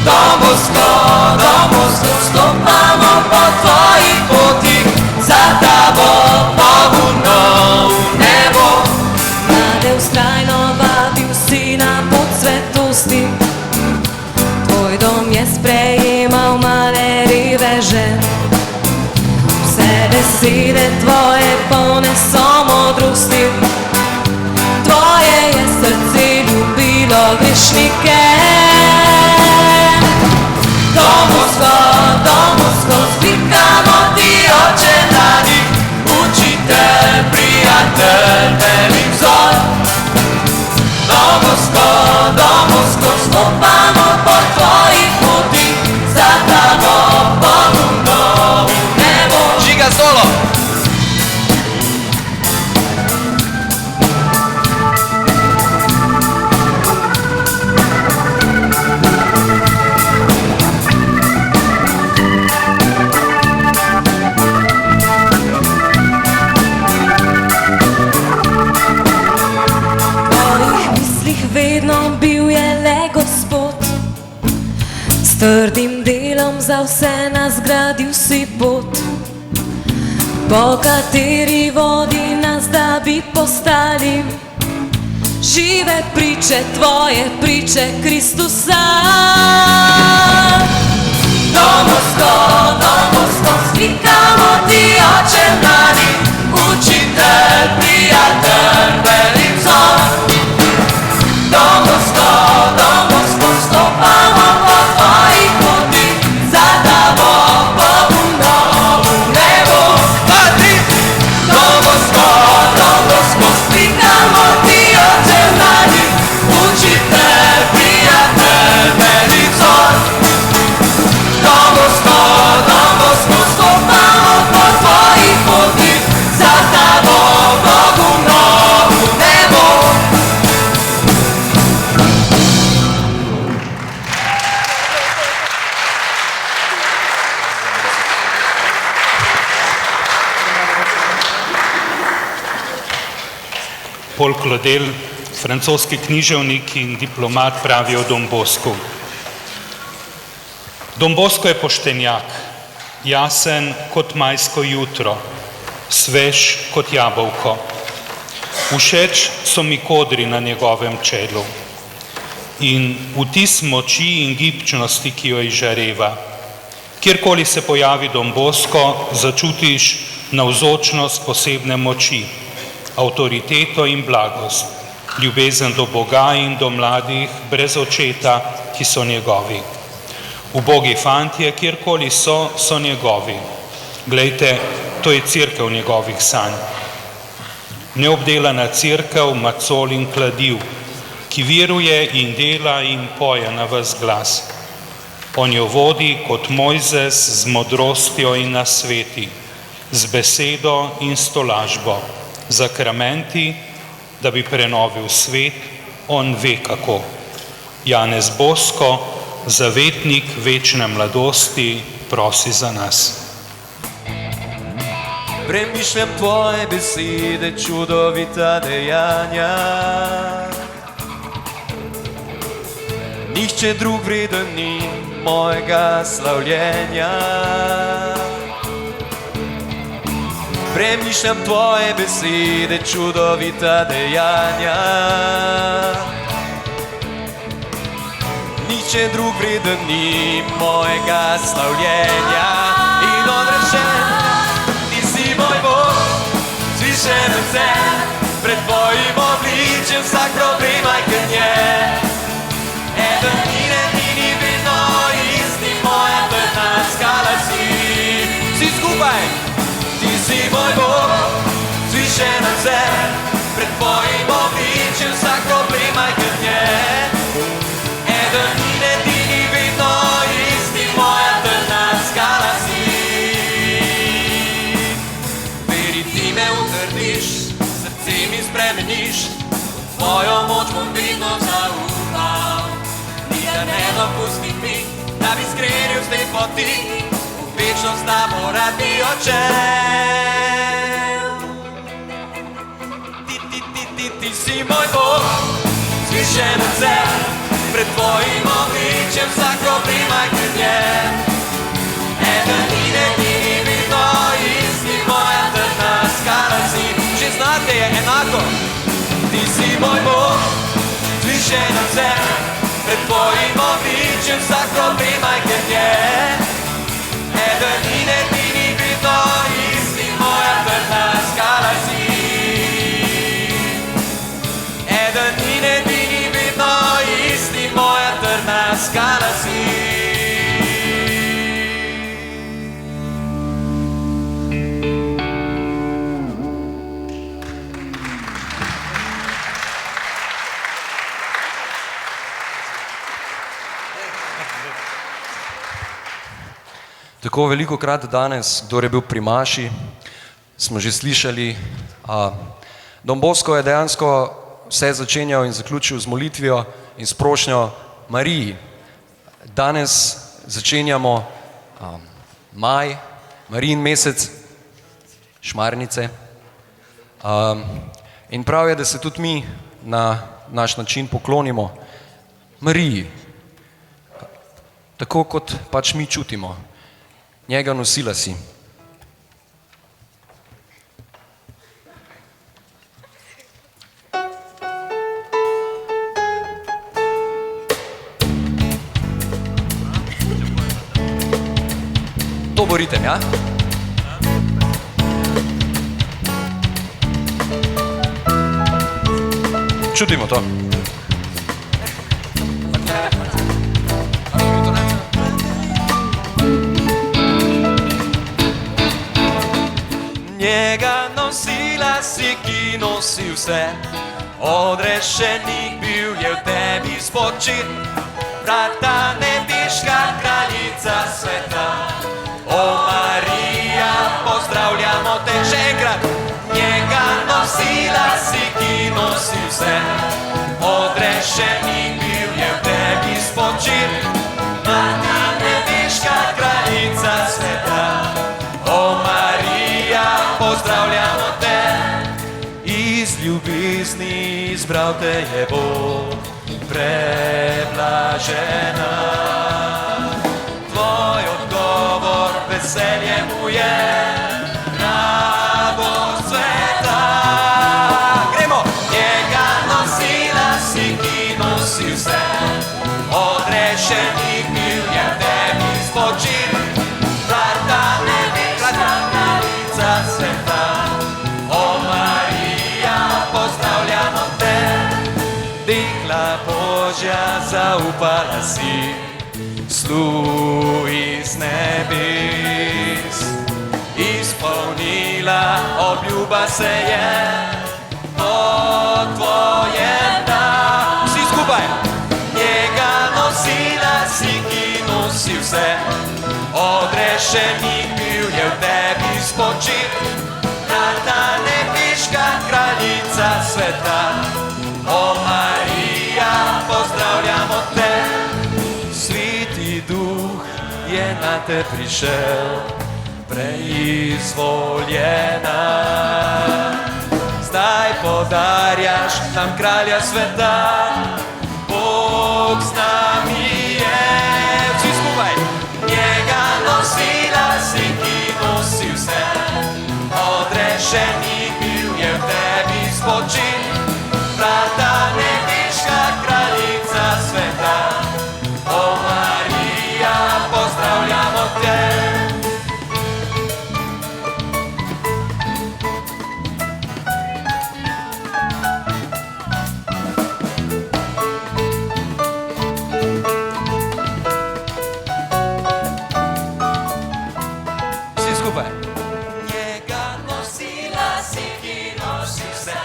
Don Bosco, stopamo po tvojih potih, za tabo pogumno v nebo. Mlade vztrajno vabil si na pot svetosti, dom je sprejemal male riveže. Vse besede tvoje polne so modrosti, tvoje je srce ljubilo grešnike. Don Bosco, vzklikamo ti, oče mladi, učitelj, prijatelj, velik vzor. Don Bosco, stopamo po tvojih potih, za tabo pogumno v nebo.
Žiga solo!
Vedno bil je le Gospod, s trdim delom Pogledom za vse nas gradil si pot, po kateri vodi nas, da bi postali žive priče, tvoje priče Kristusa. Don Bosco, slikamo ti, oče mladi, učitelj, prijatelj, velik vzor. Don Bosco, stopamo po tvojih potih, za tabo Bogu novu nebo. Don Bosco, slikamo ti, oče mladi, učitelj, prijatelj, velik vzor. Don Bosco, stopamo po tvojih potih, za tabo Bogu novu nebo.
Paul Claudel, francoski književnik in diplomat, pravi o Don Boscu. Don Bosco je poštenjak, jasen kot majsko jutro, svež kot jabolko. Všeč so mi kodri na njegovem čelu in vtis moči in gibčnosti, ki jo izžareva. Kjerkoli se pojavi Don Bosco, začutiš navzočnost posebne moči, avtoriteto in blagost, ljubezen do Boga in do mladih brez očeta, ki so njegovi. Ubogi fantje, kjerkoli so njegovi. Glejte, to je cerkev njegovih sanj. Neobdelana cerkev, macol in kladiv, ki veruje in dela in poje na ves glas. On jo vodi kot Mojzes z modrostjo in nasveti, z besedo in s tolažbo, zakramenti, da bi prenovil svet, on ve kako. Janez Bosco, zavetnik večne mladosti, prosi za nas.
Premišljam tvoje besede, čudovita dejanja. Nihče drug vreden ni mojega slavljenja. Premišljam tvoje besede, čudovita dejanja. Nihče drug vreden ni mojega slavljenja. In odrešen, ti si moj Bog, zvišen od vse, pred tvojim obličjem vsak problem majkanje. Eden in edini vedno isti, moja trdna skala si. Vsi skupaj, ti si moj Bog, zvišen od vse, pred tvojim obličjem vsak problem majkanje. Eden in edini vedno isti, moja trdna skala si. Veri ti me utrdiš, srce mi spremeniš, tvojo moč bom vedno zaupal. Nikdar ne dopustim mi, da bi skrenil z te poti, v večnost da mora ti odšel. Ti si moj Bog, zvišen od vse, pred tvojim obličjem vsak problem majkanje. Eden in edini vedno isti, moja trdna skala si. Že znate je enako. Ti si moj Bog, zvišen od vse, pred tvojim obličjem vsak problem majkanje. Eden in edini vedno isti, moja trdna skala si. Eden in edini vedno isti, moja trdna skala si.
Tako veliko krat danes, kdo je bil pri maši, smo že slišali, Don Bosco je dejansko vse začenjal in zaključil z molitvijo in s prošnjo Mariji. Danes začenjamo maj, Marijin mesec, šmarnice. In prav je, da se tudi mi na naš način poklonimo Mariji. tako kot pač mi čutimo. Njega nosila si. To bo ritem, ja? Čutimo to.
Njega nosila si, ki nosi vse, odrešenik bil je v tebi spočit, vrata nebeška kraljica sveta. O Marija, pozdravljamo te še enkrat. Njega nosila si, ki nosi vse, odrešenik bil je v tebi spočit, vrata nebeška kraljica sveta. O Marija, pozdravljamo te, iz ljubezni izbral te je Bog, preblažena. Tvoj odgovor veselje mu je, radost sveta. Gremo! Njega nosila si, ki nosi vse, odrešenik bil je v tebi spočit, vrata nebeška kraljica sveta. O Marija, pozdravljamo te, dekla Božja, zaupala si slu iz nebes. Izpolnila obljuba se je, po tvojem da. Vsi skupaj! Njega nosila si, ki nosi vse, odrešenik bil je v tebi spočit, vrata nebeška kraljica sveta. O Marija, pozdravljamo te, Sveti Duh je na te prišel, preizvoljena. Zdaj podarjaš nam kralja sveta, Bog z nami je. Vsi skupaj! Njega nosila si, ki nosi vse, odrešenik bil je v tebi spočit, vrata nebeška kraljica sveta. O Marija, pozdravljamo te. Vsi skupaj. Njega nosila si, ki nosi vse,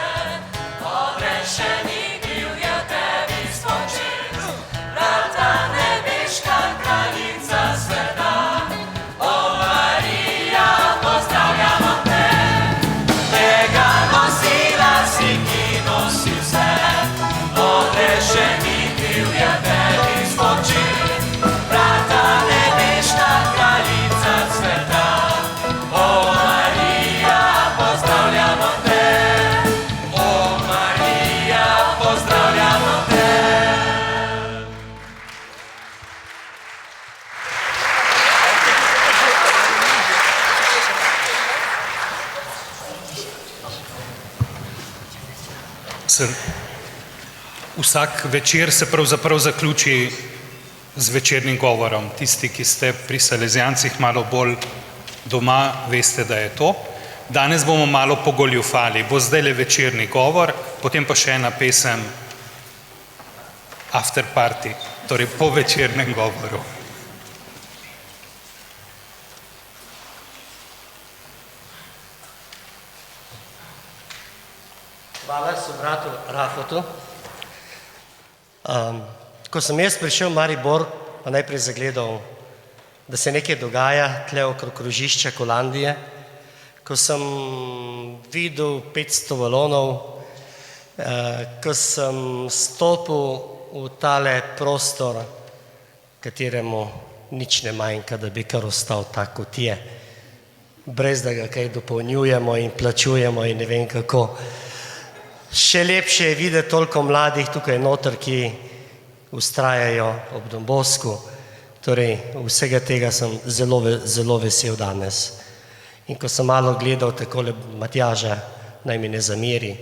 odrešenik bil je v tebi spočit, vrata nebeška kraljica sveta. O Marija, pozdravljamo te. Njega nosila si, ki nosi vse, odrešenik bil je v tebi spočit, vrata nebeška kraljica sveta. O Marija, pozdravljamo te. O Marija, pozdravljamo te.
Vsak večer se pravzaprav zaključi z večernim govorom. Tisti, ki ste pri Salezijancih malo bolj doma, veste, da je to. Danes bomo malo pogoljufali. Bo zdajle večerni govor, potem pa še ena pesem after party, torej po večernem govoru.
Hvala sobratu Rafotu. Ko sem jaz prišel v Maribor, pa najprej zagledal, da se nekaj dogaja tle okrog krožišča Kolandije, ko sem videl 500 balonov, ko sem stopil v tale prostor, kateremu nič ne manjka, da bi kar ostal tak, kot je, brez da ga kaj dopolnjujemo in plačujemo in ne vem kako. Še lepše je videti toliko mladih tukaj noter, ki vztrajajo ob Don Bosku. Torej, vsega tega sem zelo vesel danes. In ko sem malo gledal takole Matjaža, naj mi ne zameri,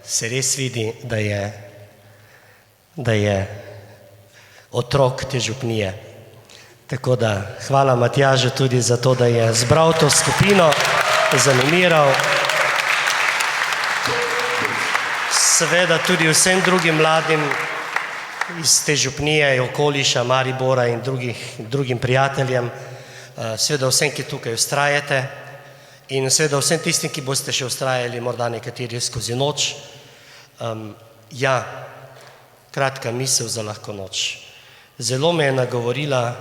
se res vidi, da je otrok te župnije. Tako da hvala Matjažu tudi za to, da je zbral to skupino, zanimiral. Seveda tudi vsem drugim mladim iz te župnije, okoliša, Maribora in drugim prijateljem, seveda vsem, ki tukaj vztrajate in seveda vsem tistim, ki boste še vztrajali, morda nekateri skozi noč. Ja, kratka misel za lahko noč. Zelo me je nagovorila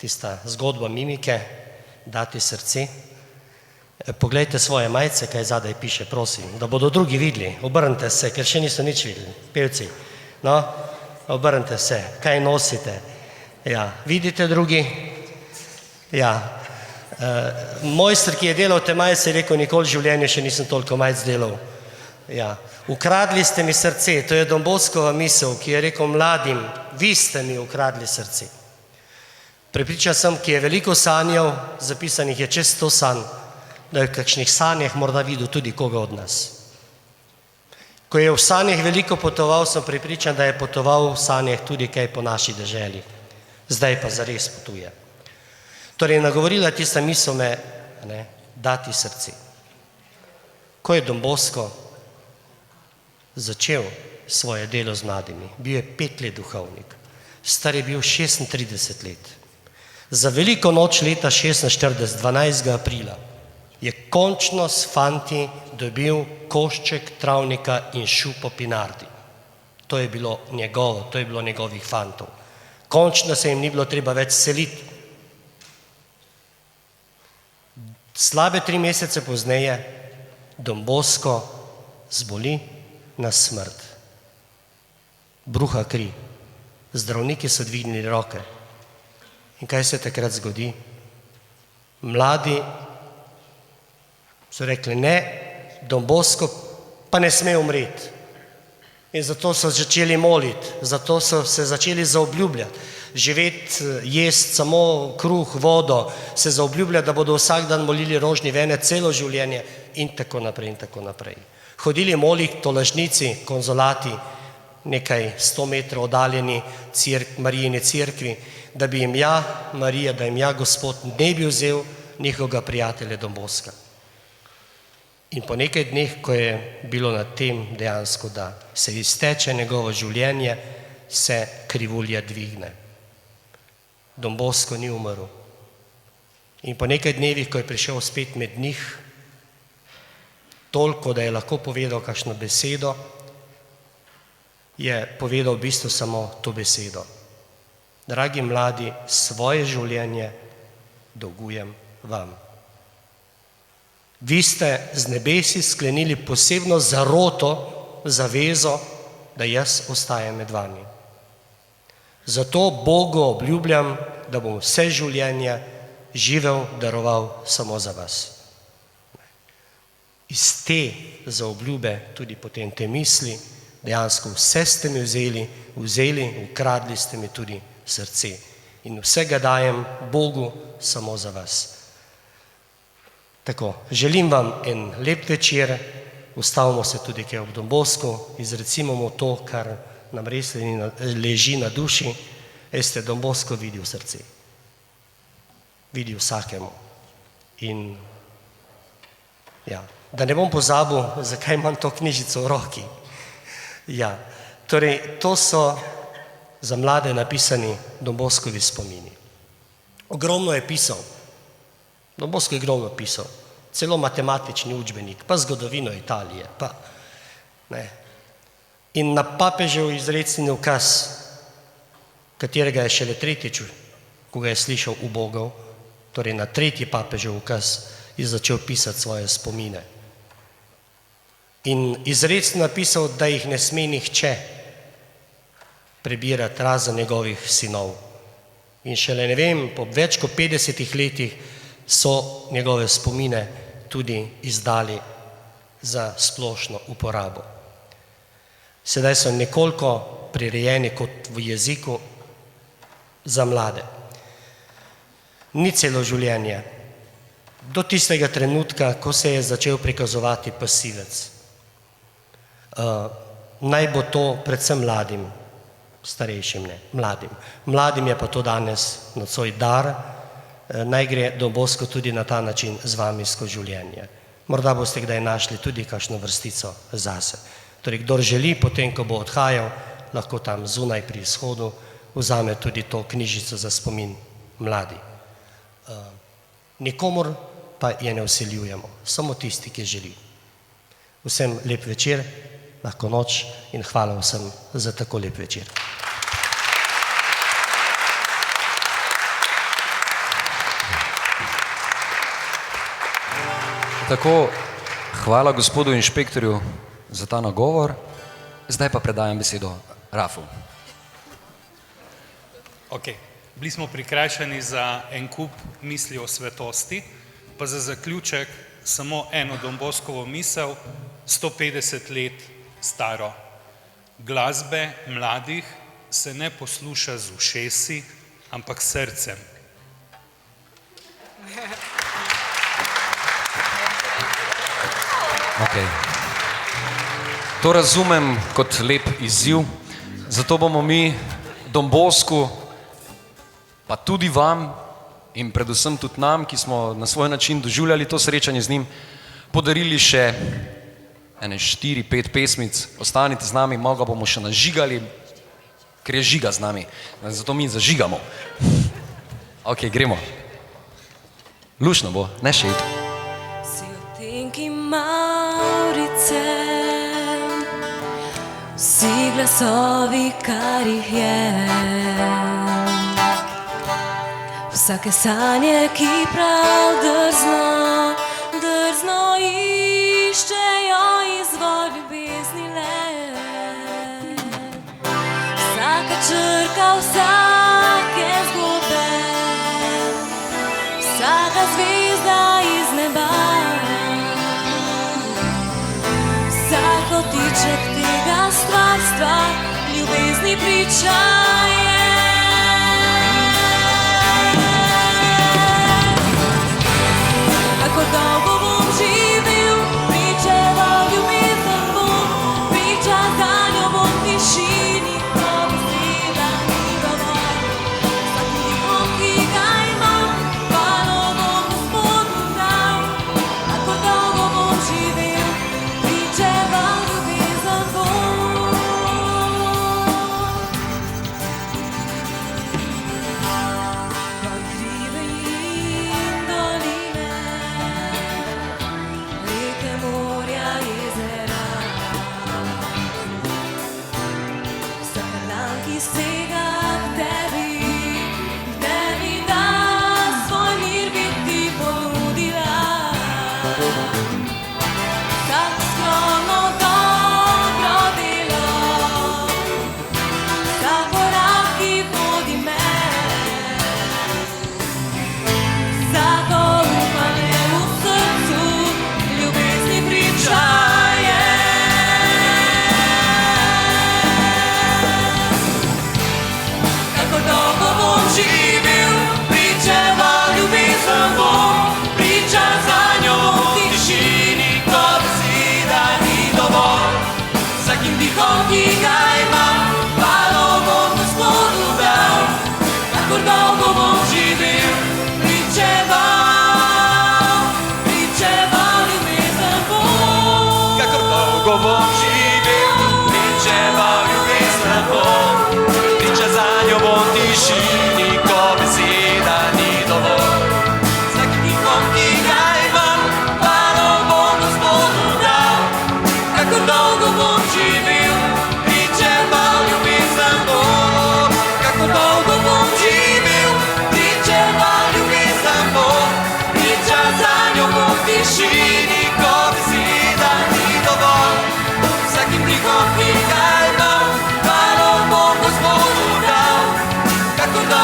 tista zgodba mimike, dati srce. Poglejte svoje majice, kaj zadaj piše, prosim, da bodo drugi videli. Obrnite se, ker še niso nič videli, pevci. No, obrnite se, kaj nosite. Ja, vidite drugi? Ja. Mojster, ki je delal te majice, je rekel, nikoli v življenju še nisem toliko majic delal. Ja. Ukradli ste mi srce, to je Don Boskova misel, ki je rekel mladim, vi ste mi ukradli srce. Prepričan sem, ki je veliko sanjal, zapisanih je čez 100 sanj, da je v kakšnih sanjah morda videl tudi koga od nas. Ko je v sanjah veliko potoval, sem prepričan, da je potoval v sanjah tudi kaj po naši deželi. Zdaj pa zares potuje. Torej, nagovorila tista misel me, dati srce. Ko je Don Bosko začel svoje delo z mladimi, bil je 5 let duhovnik, star je bil 36 let. Za veliko noč leta 46, 12. aprila, je končno s fanti dobil košček travnika in šupo pinardi. To je bilo njegovo, to je bilo njegovih fantov. Končno se jim ni bilo treba več seliti. Slabe 3 mesece pozneje Don Bosko zboli na smrt. Bruha kri. Zdravniki so dvignili roke. In kaj se takrat zgodi? Mladi so rekli, ne, Don Bosko pa ne sme umreti. In zato so začeli moliti, zato so se začeli zaobljubljati. Živeti, jesti samo kruh, vodo, se zaobljubljati, da bodo vsak dan molili rožni venec celo življenje in tako naprej in tako naprej. Hodili moliti tolažnici, konzolati, nekaj 100 metrov oddaljeni Marijini cerkvi, da bi jim Marija, da jim Gospod ne bi vzel njihovega prijatelja Don Boska. In po nekaj dneh, ko je bilo na tem dejansko, da se izteče njegovo življenje, se krivulja dvigne. Don Bosko ni umrl. In po nekaj dnevih, ko je prišel spet med njih, toliko, da je lahko povedal kakšno besedo, je povedal v bistvu samo to besedo. Dragi mladi, svoje življenje dolgujem vam. Vi ste z nebesi sklenili posebno zaroto, zavezo, da jaz ostajam med vami. Zato Bogu obljubljam, da bom vse življenje živel, daroval samo za vas. Iz te zaobljube, tudi potem te misli, dejansko vse ste mi vzeli, ukradli ste mi tudi srce. In vsega dajem Bogu samo za vas. Tako, želim vam en lep večer, ustavimo se tudi kaj ob Don Bosku, izrecimo mu to, kar nam res leži na duši. Veste, Don Bosko vidi v srce. Vidi vsakemu. In ja, da ne bom pozabil, zakaj imam to knjižico v roki. Ja, torej, to so za mlade napisani Don Boskovi spomini. Ogromno je pisal. Don Bosko je ogromno pisal. Celo matematični učbenik, pa zgodovino Italije. In na papežev izrecni ukaz, katerega je šele tretjič, ko ga je slišal ubogel, torej na 3. papežev ukaz, je začel pisati svoje spomine. In izrecno napisal, da jih ne sme nihče prebirati razen njegovih sinov. In šele ne vem, po več kot 50 letih so njegove spomine tudi izdali za splošno uporabo. Sedaj so nekoliko prirejeni kot v jeziku, za mlade. Ni celo življenje. Do tistega trenutka, ko se je začel prikazovati pasivec. Naj bo to predvsem mladim, starejšim ne, mladim. Mladim je pa to danes nocoj dar, naj gre Don Bosco tudi na ta način z vami skozi življenje. Morda boste kdaj našli tudi kakšno vrstico zase. Torej, kdor želi, potem, ko bo odhajal, lahko tam zunaj pri izhodu vzame tudi to knjižico za spomin mladi. Nikomor pa je ne vsiljujemo, samo tisti, ki želi. Vsem lep večer, lahko noč in hvala vsem za tako lep večer.
Tako, hvala gospodu inšpektorju za ta nagovor. Zdaj pa predajam besedo Rafu.
Ok, bili smo prikrajšani za en kup misli o svetosti, pa za zaključek samo eno Don Boscovo misel, 150 let staro. Glasbe mladih se ne posluša z ušesi, ampak srcem.
Okay. To razumem kot lep izziv, zato bomo mi Don Boscu, pa tudi vam in predvsem tudi nam, ki smo na svoj način doživljali to srečanje z njim, podarili še ene 4-5 pesmic. Ostanite z nami, malo bomo še nažigali, ker je žiga z nami, zato mi zažigamo. Ok, gremo. Lušno bo, ne še iti.
Tenki Maurice, vsi glasovi, kar jih je, vsake sanje, ki prav drzno, drzno iščejo izvor ljubezni le. Vsaka črka, vsake zgodbe, vsaka zvezda iz neba, kotiček tega stvarstva, ljubezni priča je. Kako dolgo bom živel, pričeval ljubezen bom, priča zanjo bom v tišini, ko beseda ni dovolj. Vsak dihom, ki ga imam, hvalo bom Gospodu dal. Kako dolgo bom živel, pričeval ljubezen bom. Gor hribe in doline, reke, morja, jezera, vsak dan, ki sega k tebi da svoj mir bi ti ponudila. Vsak skromno dobro delo, vsak korak, ki vodi me, vsako upanje v srcu, ljubezni priča je. Kako dolgo bom živel, pričeval ljubezen bom, priča zanjo v tišini, ko beseda ni dovolj. Vsakim dihom, ki ga imam, hvalo bom Gospodu dal. Kako dolgo bom živel, pričeval ljubezen bom.
Kakor dolgo bom živel, pričeval ljubezen bom, priča zanjo bom v tišini, ko beseda ni dovolj. Vsakim dihom, ki ga imam, hvalo bom Gospodu dal. Kakor dolgo bom živel, pričeval ljubezen bom. Kakor dolgo bom živel, pričeval ljubezen bom, priča zanjo bom v tišini, ko beseda ni dovolj. Vsakim dihom, ki ga imam, hvalo bom Gospodu dal. Kakor dolgo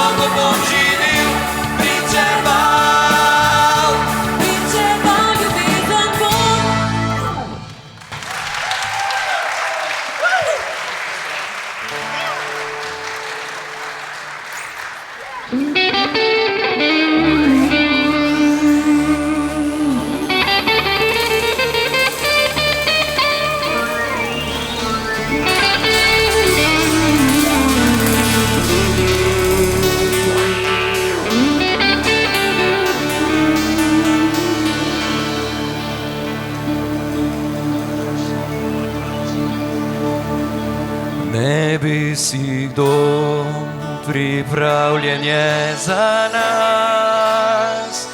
si dom, pripravljen je za nas.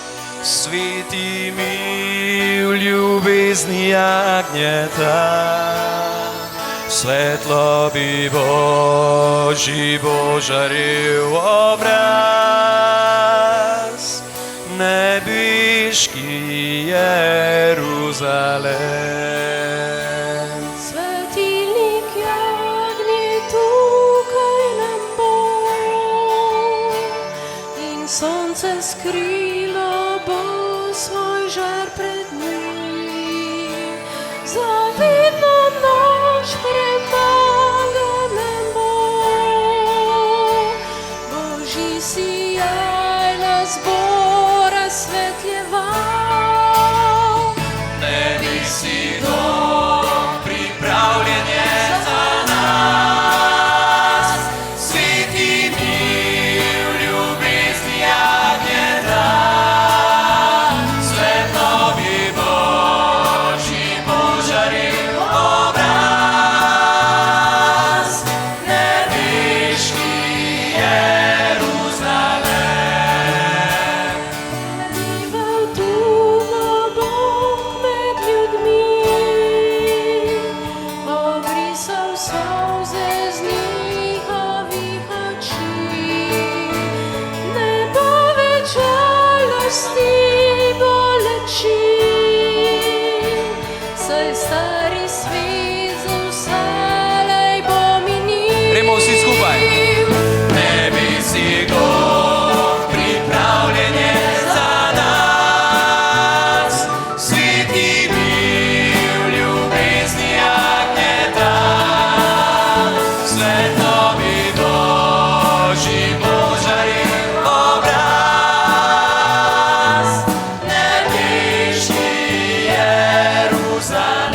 Sveti mi v ljubezni jagnjeta, svetlobi Božji božarjev obraz, nebeški Jeruzalem.
Sveti lik jagnje tukaj nam bo in sonce skrilo bo svoj žar pred njim. Zavedno noč premaga nam bo, Božji sijaj nas bo razsvetljeval.
Nebesi dom, pripravljen je za nas. Sveti mi v ljubezni jagnjeta, svetlobi Božji božarjev obraz, nebeški Jeruzalem.
Bival tu na Bog med ljudmi, obrisal solze z njihovih oči. Ne bo več žalosti, bolečin, saj stari svet za vselej bo minil.
Gremo vsi skupaj. Nebesi dom, pripravljen je za nas. Sveti mi v ljubezni jagnjeta, svetlobi Božji božarjev obraz, nebeški Jeruzalem.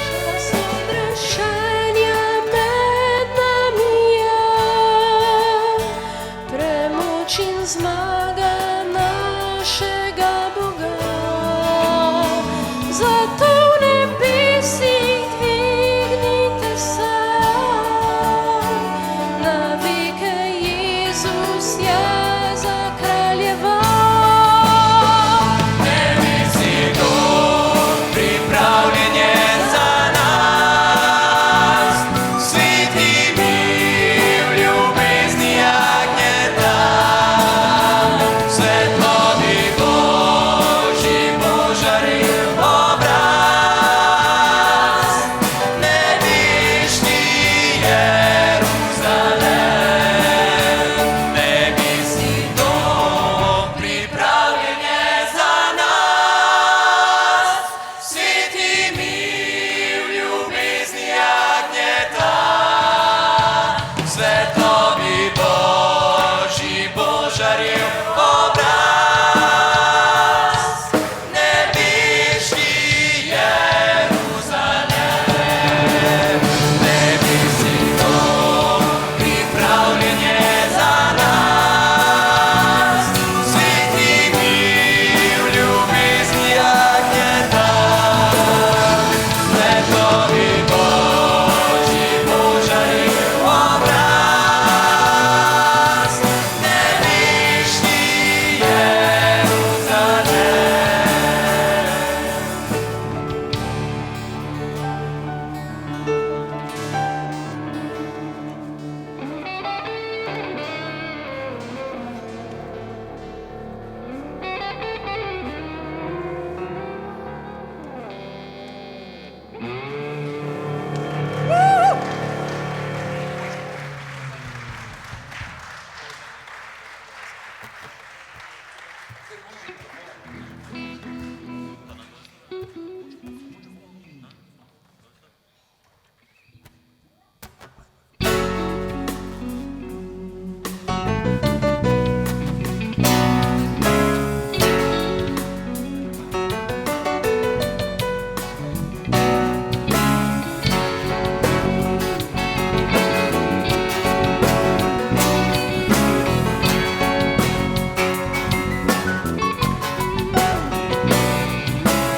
Čas odrešenja med nami je, premoč in zmaga našega Boga. Zato v nebesih dvignite se, na veke Jezus je zakraljeval.
Nebesi dom, pripravljen je za nas. Sveti mi v ljubezni jagnjeta, svetlobi Božji božarjev obraz, nebeški Jeruzalem. Nebesi dom, pripravljen je za nas. Sveti mi v ljubezni jagnjeta, svetlobi Božji božarjev obraz, nebeški Jeruzalem. Nebesi dom, pripravljen je za nas. Sveti mi v ljubezni jagnjeta, svetlobi Božji božarjev obraz, nebeški
Jeruzalem.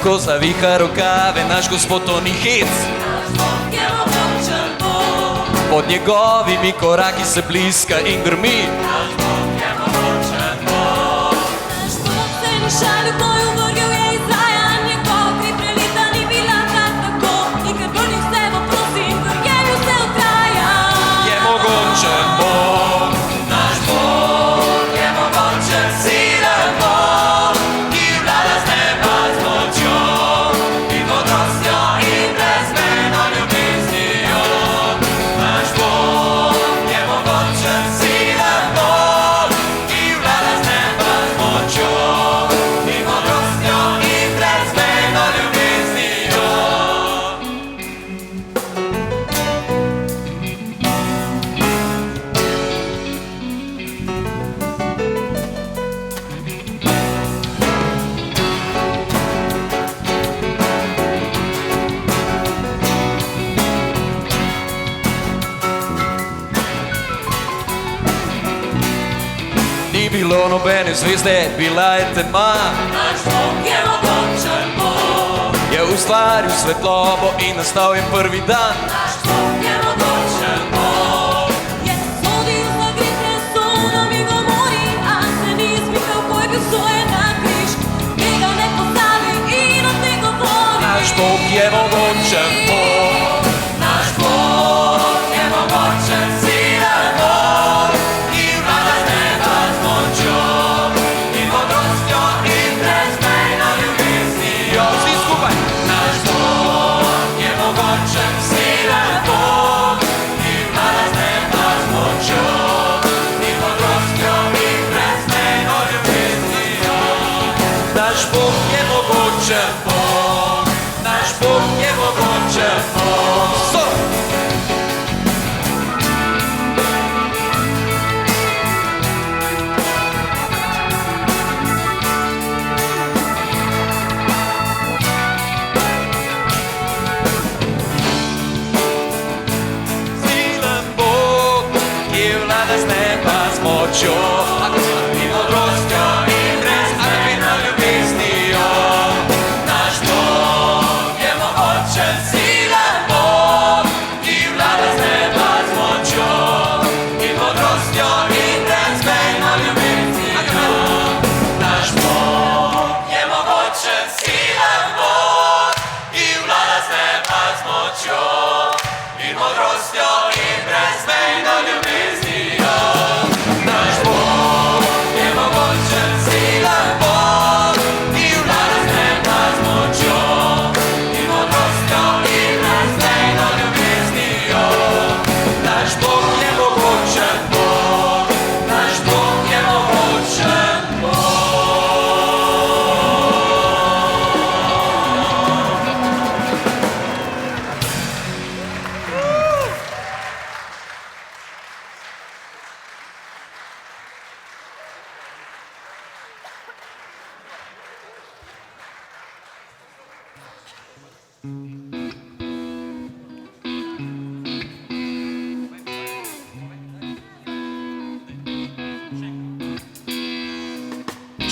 lahko zaviha rokave, naš Gospod to ni hec. Pod njegovimi koraki se bliska in grmi.
Šalju moju vrgel je Izaja, njegov kri prelita ni bila kar tako. In ker vrnil se bo prosim, vrgenil se od kraja.
Je mogočen Bog, naš Bog je mogočen, silen Bog, ki vlada z neba z močjo in modrostjo in brezmejno ljubeznijo. Naš Bog je mogočen, silen Bog, ki vlada z neba z močjo. Ni bilo nobene zvezde, bila je tema.
Naš Bog je mogočen Bog.
Je ustvaril svetlobo in nastal je prvi dan.
Naš Bog je mogočen Bog. Je sodil za grehe Sodom in Gomori, a se ni izmikal, ko je bil sojen na križ. Tega ne postavi in o tem govori.
Naš Bog je mogočen Bog. Naš Bog je mogočen, silen Bog, ki vlada z neba z močjo in modrostjo in brezmejno ljubeznijo. Vsi skupaj. Naš Bog je mogočen, silen Bog, ki vlada z neba z močjo in modrostjo in brezmejno ljubeznijo. Naš Bog je mogočen Bog, naš Bog je mogočen Bog. So! Silen Bog, ki vlada z neba z močjo in modrostjo in brezmejno ljubeznijo. Naš Bog je mogočen, silen Bog, ki vlada z neba z močjo in modrostjo in brezmejno ljubeznijo. Naš Bog je mogočen, silen Bog, ki vlada z neba z močjo in modrostjo in brezmejno ljubeznijo. Naš Bog je mogočen, silen Bog, ki vlada z neba z močjo in modrostjo in brezmejno ljubeznijo. Naš Bog je mogočen Bog, naš Bog je mogočen Bog.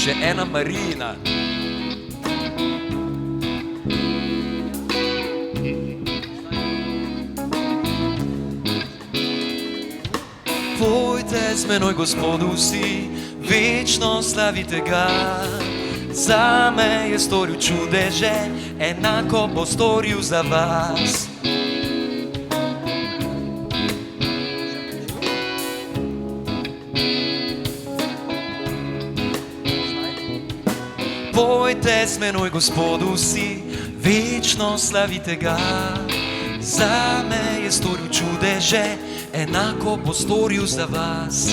Še ena Marijina. Pojte z menoj, Gospodu, vsi, večno slavite ga. Zame je storil čudeže, enako bo storil za vas. Pojte z menoj, Gospodu, vsi, večno slavite ga. Zame je storil čudeže, enako bo storil za vas.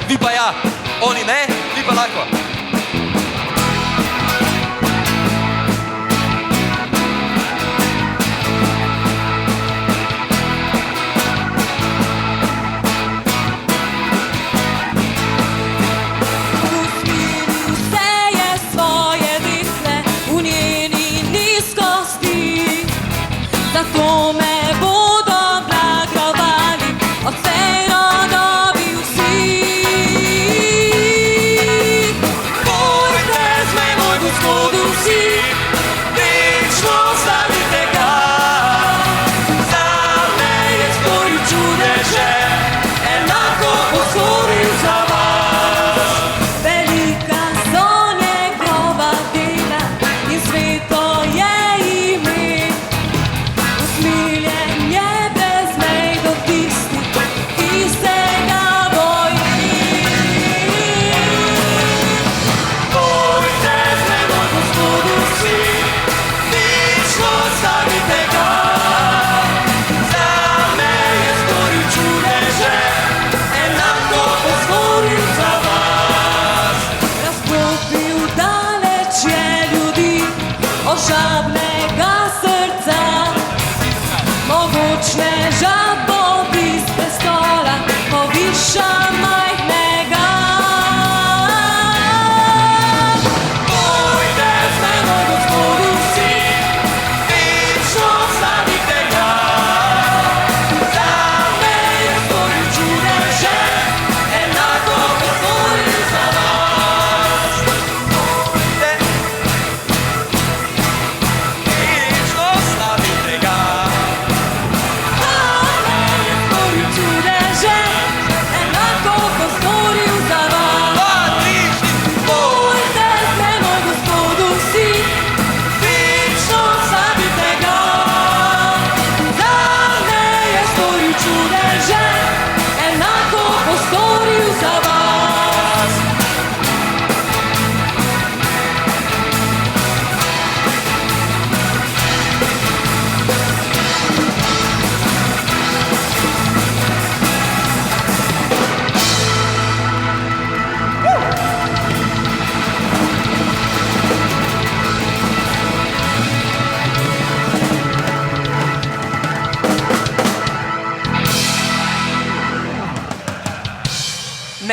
Vi pa ja, oni ne, vi pa lahko.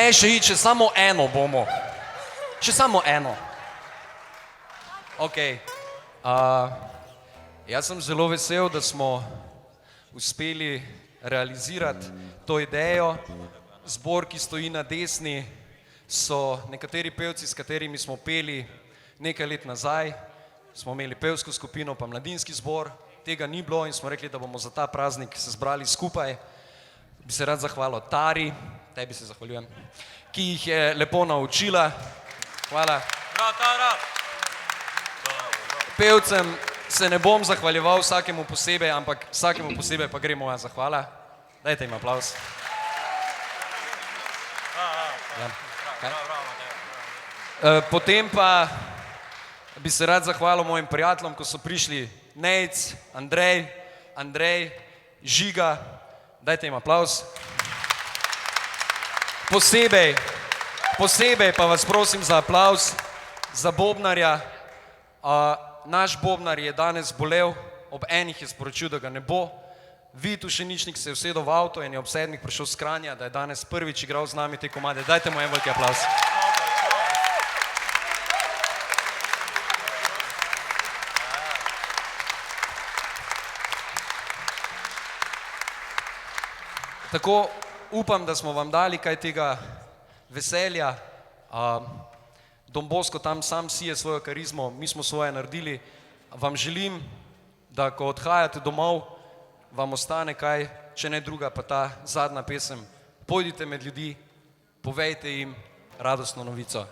Ne, še samo eno bomo. Še samo eno. Ok. Jaz sem zelo vesel, da smo uspeli realizirati to idejo. Zbor, ki stoji na desni, so nekateri pevci, s katerimi smo peli nekaj let nazaj. Smo imeli pevsko skupino pa mladinski zbor. Tega ni bilo in smo rekli, da bomo za ta praznik se zbrali skupaj. Bi se rad zahvalil Tari, tebi se zahvaljujem, ki jih je lepo naučila. Hvala. Pevcem se ne bom zahvaljeval vsakemu posebej, ampak vsakemu posebej pa gre moja zahvala. Dajte jim aplauz. Potem pa bi se rad zahvalil mojim prijateljem, ko so prišli Nejc, Andrej, Žiga. Dajte jim aplauz. Posebej pa vas prosim za aplauz za bobnarja. Naš bobnar je danes bolel, ob enih je sporočil, da ga ne bo. Vid Ušeničnik se je usedel v avto in je ob 7 prišel s Kranja, da je danes prvič igral z nami te komade. Dajte mu en veliki aplauz. Tako upam, da smo vam dali kaj tega veselja. Don Bosco tam sam sije svojo karizmo, mi smo svoje naredili. Vam želim, da ko odhajate domov, vam ostane kaj, če ne druga, pa ta zadnja pesem. Pojdite med ljudi, povejte jim radostno novico.